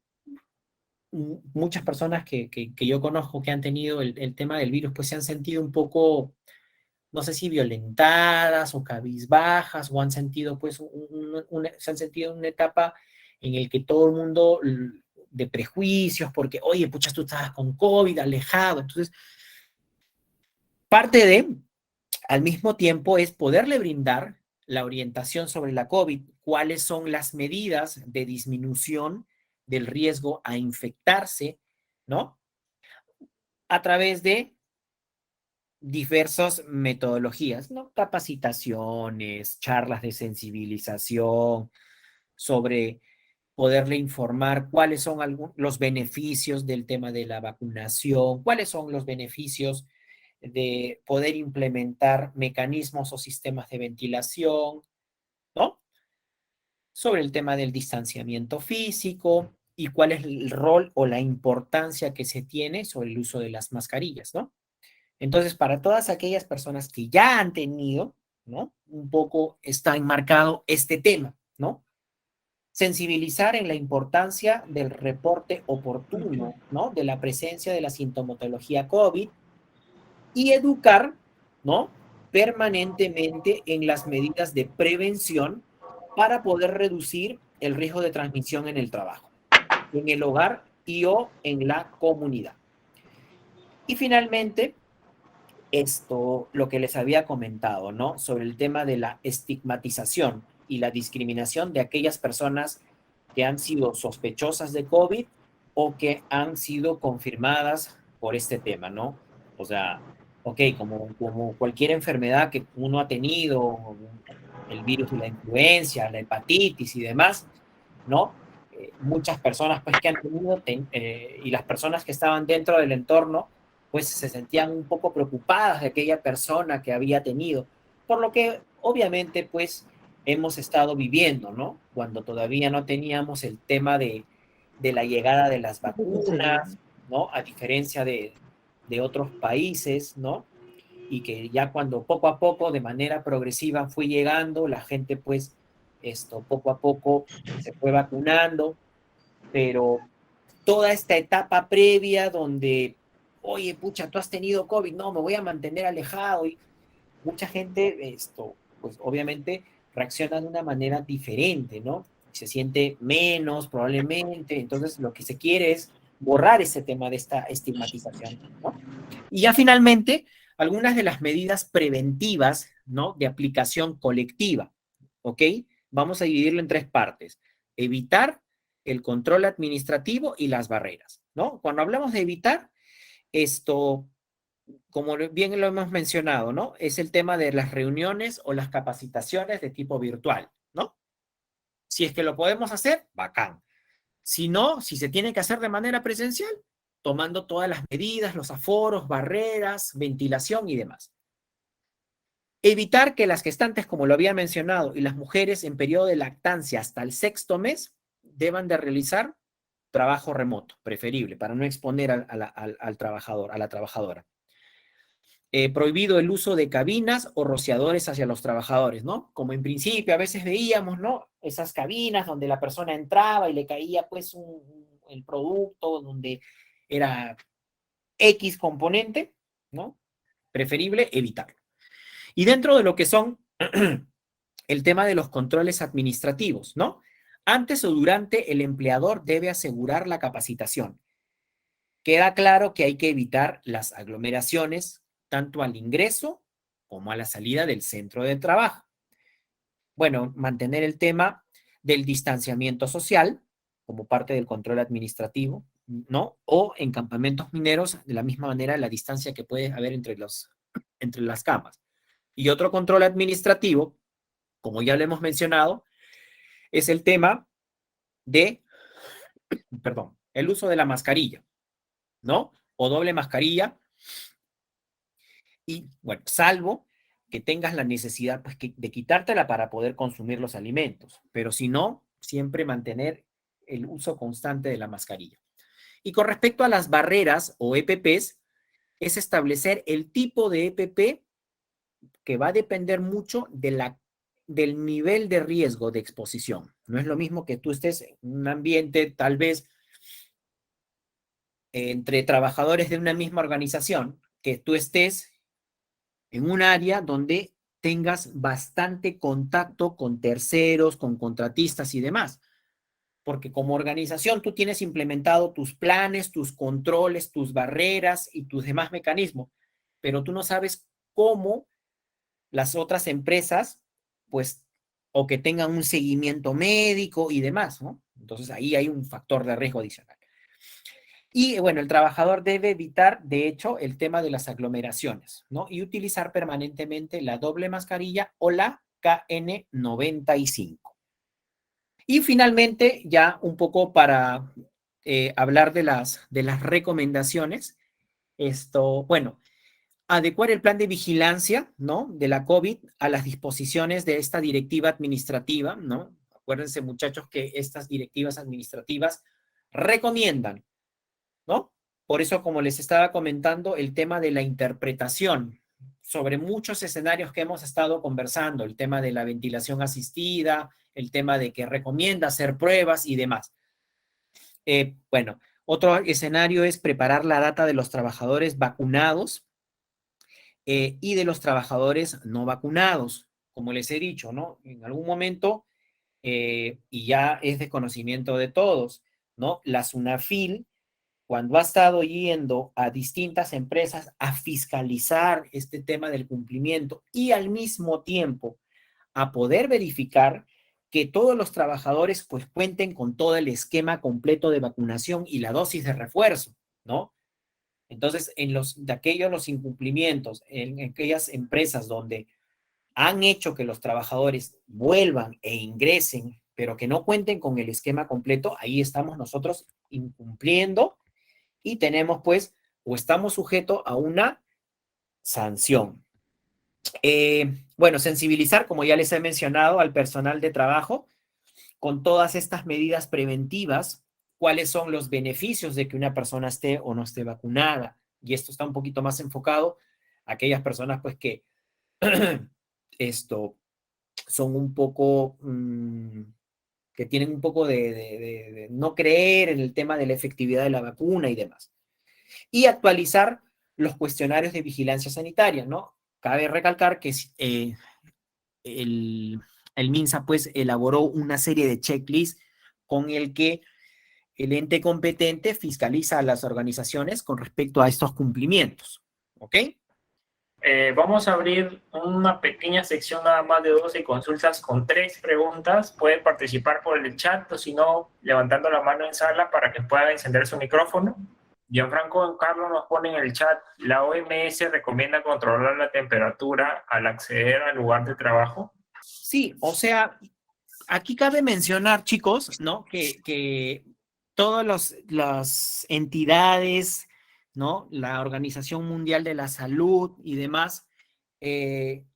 muchas personas que yo conozco que han tenido el tema del virus, pues se han sentido un poco, no sé si violentadas o cabizbajas, o han sentido pues se han sentido en una etapa en el que todo el mundo de prejuicios, porque, oye, pucha, tú estabas con COVID, alejado. Entonces, parte de, al mismo tiempo, es poderle brindar la orientación sobre la COVID, cuáles son las medidas de disminución del riesgo a infectarse, ¿no? A través de diversas metodologías, ¿no? Capacitaciones, charlas de sensibilización sobre poderle informar cuáles son los beneficios del tema de la vacunación, cuáles son los beneficios de poder implementar mecanismos o sistemas de ventilación, ¿no? Sobre el tema del distanciamiento físico y cuál es el rol o la importancia que se tiene sobre el uso de las mascarillas, ¿no? Entonces, para todas aquellas personas que ya han tenido, ¿no? Un poco está enmarcado este tema, ¿no? Sensibilizar en la importancia del reporte oportuno, ¿no? De la presencia de la sintomatología COVID y educar, ¿no? Permanentemente en las medidas de prevención para poder reducir el riesgo de transmisión en el trabajo, en el hogar y o en la comunidad. Y finalmente, esto, lo que les había comentado, ¿no? Sobre el tema de la estigmatización y la discriminación de aquellas personas que han sido sospechosas de COVID o que han sido confirmadas por este tema, ¿no? O sea, ok, como cualquier enfermedad que uno ha tenido, el virus de la influencia, la hepatitis y demás, ¿no? Muchas personas pues que han tenido y las personas que estaban dentro del entorno pues se sentían un poco preocupadas de aquella persona que había tenido, por lo que obviamente pues hemos estado viviendo, ¿no? Cuando todavía no teníamos el tema de la llegada de las vacunas, ¿no? A diferencia de otros países, ¿no? Y que ya cuando poco a poco, de manera progresiva, fue llegando, la gente pues poco a poco se fue vacunando, pero toda esta etapa previa donde, oye, pucha, tú has tenido COVID, no, me voy a mantener alejado, y mucha gente, pues obviamente reacciona de una manera diferente, ¿no? Se siente menos probablemente, entonces lo que se quiere es borrar ese tema de esta estigmatización, ¿no? Y ya finalmente, algunas de las medidas preventivas, ¿no? De aplicación colectiva, ¿ok? Vamos a dividirlo en tres partes. Evitar el control administrativo y las barreras, ¿no? Cuando hablamos de evitar, esto, como bien lo hemos mencionado, ¿no? Es el tema de las reuniones o las capacitaciones de tipo virtual, ¿no? Si es que lo podemos hacer, bacán. Si no, si se tiene que hacer de manera presencial, tomando todas las medidas, los aforos, barreras, ventilación y demás. Evitar que las gestantes, como lo había mencionado, y las mujeres en periodo de lactancia hasta el sexto mes deban de realizar trabajo remoto, preferible, para no exponer al trabajador, a la trabajadora. Prohibido el uso de cabinas o rociadores hacia los trabajadores, ¿no? Como en principio a veces veíamos, ¿no? Esas cabinas donde la persona entraba y le caía pues el producto, donde era X componente, ¿no? Preferible evitarlo. Y dentro de lo que son el tema de los controles administrativos, ¿no? Antes o durante, el empleador debe asegurar la capacitación. Queda claro que hay que evitar las aglomeraciones tanto al ingreso como a la salida del centro de trabajo. Bueno, mantener el tema del distanciamiento social como parte del control administrativo, ¿no? O en campamentos mineros, de la misma manera, la distancia que puede haber entre las camas. Y otro control administrativo, como ya lo hemos mencionado, es el tema de, perdón, el uso de la mascarilla, ¿no? O doble mascarilla. Y bueno, salvo que tengas la necesidad pues, de quitártela para poder consumir los alimentos, pero si no, siempre mantener el uso constante de la mascarilla. Y con respecto a las barreras o EPPs, es establecer el tipo de EPP que va a depender mucho del nivel de riesgo de exposición. No es lo mismo que tú estés en un ambiente tal vez entre trabajadores de una misma organización, que tú estés en un área donde tengas bastante contacto con terceros, con contratistas y demás. Porque como organización tú tienes implementado tus planes, tus controles, tus barreras y tus demás mecanismos, pero tú no sabes cómo las otras empresas, pues, o que tengan un seguimiento médico y demás, ¿no? Entonces ahí hay un factor de riesgo adicional. Y bueno, el trabajador debe evitar, de hecho, el tema de las aglomeraciones, ¿no? Y utilizar permanentemente la doble mascarilla o la KN95. Y finalmente, ya un poco para hablar de las recomendaciones, bueno, adecuar el plan de vigilancia, ¿no? De la COVID a las disposiciones de esta directiva administrativa, ¿no? Acuérdense, muchachos, que estas directivas administrativas recomiendan, ¿no? Por eso, como les estaba comentando, el tema de la interpretación sobre muchos escenarios que hemos estado conversando, el tema de la ventilación asistida, el tema de que recomienda hacer pruebas y demás. Bueno, otro escenario es preparar la data de los trabajadores vacunados y de los trabajadores no vacunados. Como les he dicho, ¿no? En algún momento, y ya es de conocimiento de todos, ¿no? La SUNAFIL, cuando ha estado yendo a distintas empresas a fiscalizar este tema del cumplimiento y al mismo tiempo a poder verificar que todos los trabajadores pues cuenten con todo el esquema completo de vacunación y la dosis de refuerzo, ¿no? Entonces, de aquellos los incumplimientos, en aquellas empresas donde han hecho que los trabajadores vuelvan e ingresen, pero que no cuenten con el esquema completo, ahí estamos nosotros incumpliendo y tenemos pues o estamos sujetos a una sanción. Bueno, sensibilizar, como ya les he mencionado, al personal de trabajo con todas estas medidas preventivas, cuáles son los beneficios de que una persona esté o no esté vacunada. Y esto está un poquito más enfocado a aquellas personas pues que esto son un poco, que tienen un poco de no creer en el tema de la efectividad de la vacuna y demás. Y actualizar los cuestionarios de vigilancia sanitaria, ¿no? Cabe recalcar que el, el MINSA pues elaboró una serie de checklists con el que el ente competente fiscaliza a las organizaciones con respecto a estos cumplimientos. ¿Ok? Vamos a abrir una pequeña sección nada más de 12 consultas con 3 preguntas. Pueden participar por el chat o si no, levantando la mano en sala para que pueda encender su micrófono. Gianfranco Carlos nos pone en el chat, la OMS recomienda controlar la temperatura al acceder al lugar de trabajo. Sí, o sea, aquí cabe mencionar, chicos, ¿no? Que todas las entidades, ¿no? La Organización Mundial de la Salud y demás,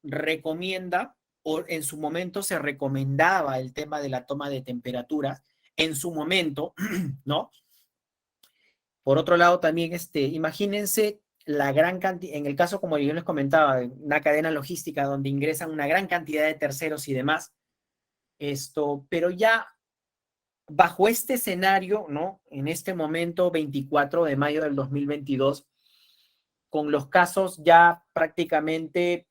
recomienda, o en su momento se recomendaba el tema de la toma de temperatura, en su momento, ¿no? Por otro lado, también, imagínense la gran cantidad, en el caso, como yo les comentaba, una cadena logística donde ingresan una gran cantidad de terceros y demás, pero ya bajo este escenario, ¿no? En este momento, 24 de mayo del 2022, con los casos ya prácticamente,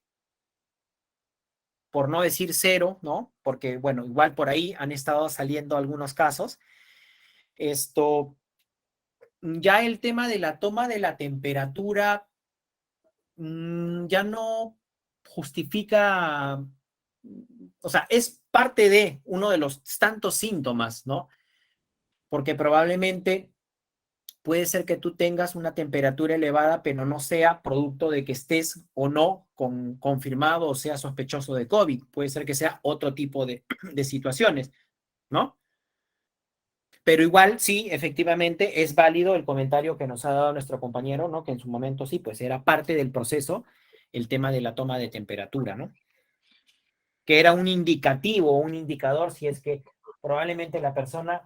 por no decir cero, ¿no? Porque, bueno, igual por ahí han estado saliendo algunos casos. Ya el tema de la toma de la temperatura ya no justifica, o sea, es parte de uno de los tantos síntomas, ¿no? Porque probablemente puede ser que tú tengas una temperatura elevada, pero no sea producto de que estés o no confirmado o sea sospechoso de COVID. Puede ser que sea otro tipo de situaciones, ¿no? Pero igual, sí, efectivamente, es válido el comentario que nos ha dado nuestro compañero, ¿no? Que en su momento sí, pues era parte del proceso el tema de la toma de temperatura, ¿no? Que era un indicativo, un indicador si es que probablemente la persona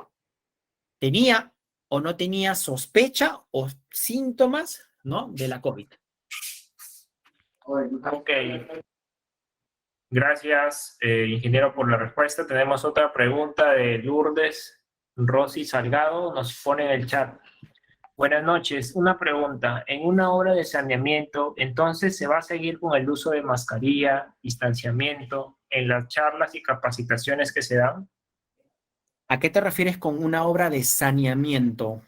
tenía o no tenía sospecha o síntomas, ¿no? De la COVID. Ok, gracias, ingeniero, por la respuesta. Tenemos otra pregunta de Lourdes Rosy Salgado, nos pone en el chat. Buenas noches, una pregunta. En una hora de saneamiento, entonces se va a seguir con el uso de mascarilla, distanciamiento, en las charlas y capacitaciones que se dan. ¿A qué te refieres con una obra de saneamiento?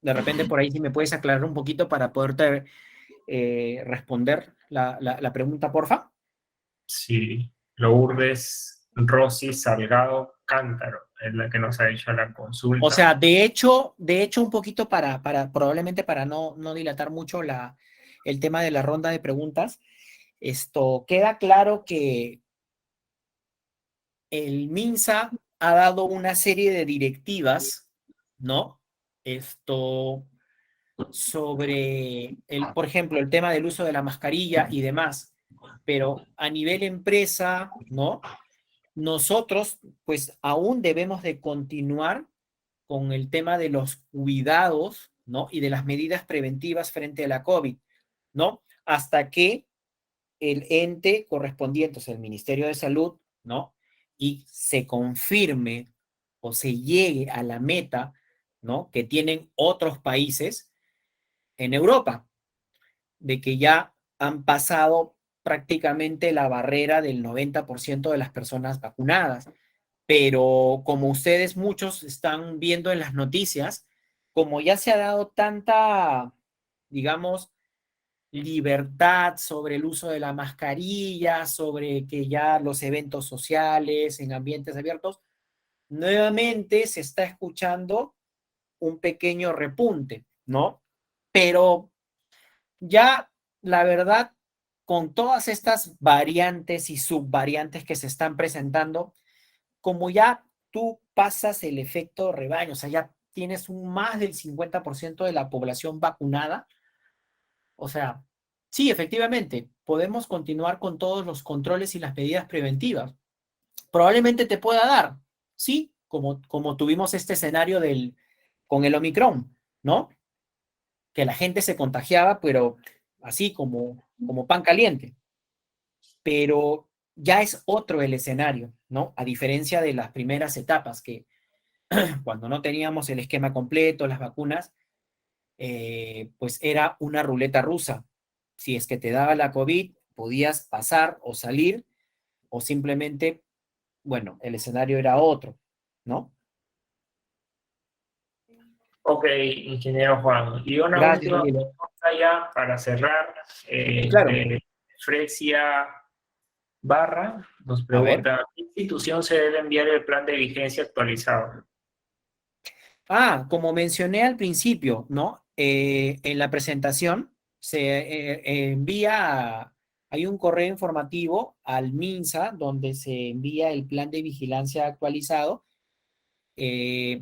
De repente por ahí si me puedes aclarar un poquito para poderte responder la pregunta, porfa. Sí, Lourdes Rosy Salgado Cántaro es la que nos ha hecho la O consulta. sea, de hecho un poquito probablemente para no dilatar mucho el tema de la ronda de preguntas, queda claro que el MINSA ha dado una serie de directivas, ¿no? Sobre por ejemplo, el tema del uso de la mascarilla y demás, pero a nivel empresa, ¿no? Nosotros, pues, aún debemos de continuar con el tema de los cuidados, ¿no? Y de las medidas preventivas frente a la COVID, ¿no? Hasta que el ente correspondiente, o sea, el Ministerio de Salud, ¿no? Y se confirme o se llegue a la meta, ¿no? Que tienen otros países en Europa, de que ya han pasado prácticamente la barrera del 90% de las personas vacunadas. Pero como ustedes muchos están viendo en las noticias, como ya se ha dado tanta, digamos, libertad sobre el uso de la mascarilla, sobre que ya los eventos sociales en ambientes abiertos, nuevamente se está escuchando un pequeño repunte, ¿no? Pero ya, la verdad, con todas estas variantes y subvariantes que se están presentando, como ya tú pasas el efecto rebaño, o sea, ya tienes más del 50% de la población vacunada. O sea, sí, efectivamente, podemos continuar con todos los controles y las medidas preventivas. Probablemente te pueda dar, sí, como tuvimos este escenario con el Omicron, ¿no? Que la gente se contagiaba, pero así como pan caliente. Pero ya es otro el escenario, ¿no? A diferencia de las primeras etapas, que cuando no teníamos el esquema completo, las vacunas, pues era una ruleta rusa. Si es que te daba la COVID, podías pasar o salir, o simplemente, bueno, el escenario era otro, ¿no? Ok, ingeniero Juan. Y una Gracias, última Danilo. pregunta ya para cerrar. Claro, De Fresia Barra nos a ver. pregunta, ¿a qué institución se debe enviar el plan de vigencia actualizado? Como mencioné al principio, ¿no? En la presentación se hay un correo informativo al MINSA donde se envía el plan de vigilancia actualizado. Eh,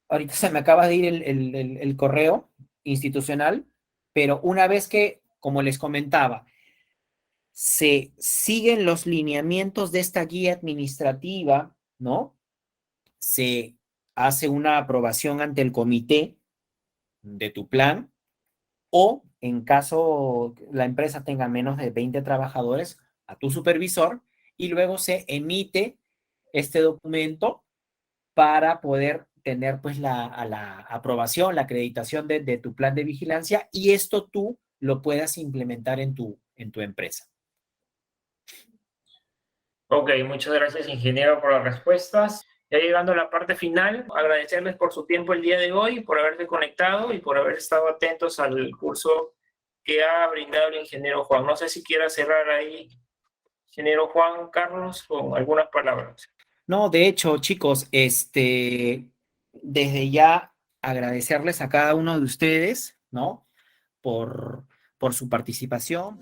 Ahorita se me acaba de ir el correo institucional, pero una vez que, como les comentaba, se siguen los lineamientos de esta guía administrativa, ¿no? Se hace una aprobación ante el comité de tu plan, o en caso la empresa tenga menos de 20 trabajadores, a tu supervisor, y luego se emite este documento para poder tener pues la aprobación, la acreditación de tu plan de vigilancia, y esto tú lo puedas implementar en tu empresa. Ok, muchas gracias, ingeniero, por las respuestas. Ya llegando a la parte final, agradecerles por su tiempo el día de hoy, por haberse conectado y por haber estado atentos al curso que ha brindado el ingeniero Juan. No sé si quiera cerrar ahí, ingeniero Juan Carlos, con algunas palabras. No, de hecho, chicos, desde ya agradecerles a cada uno de ustedes, ¿no? Por su participación.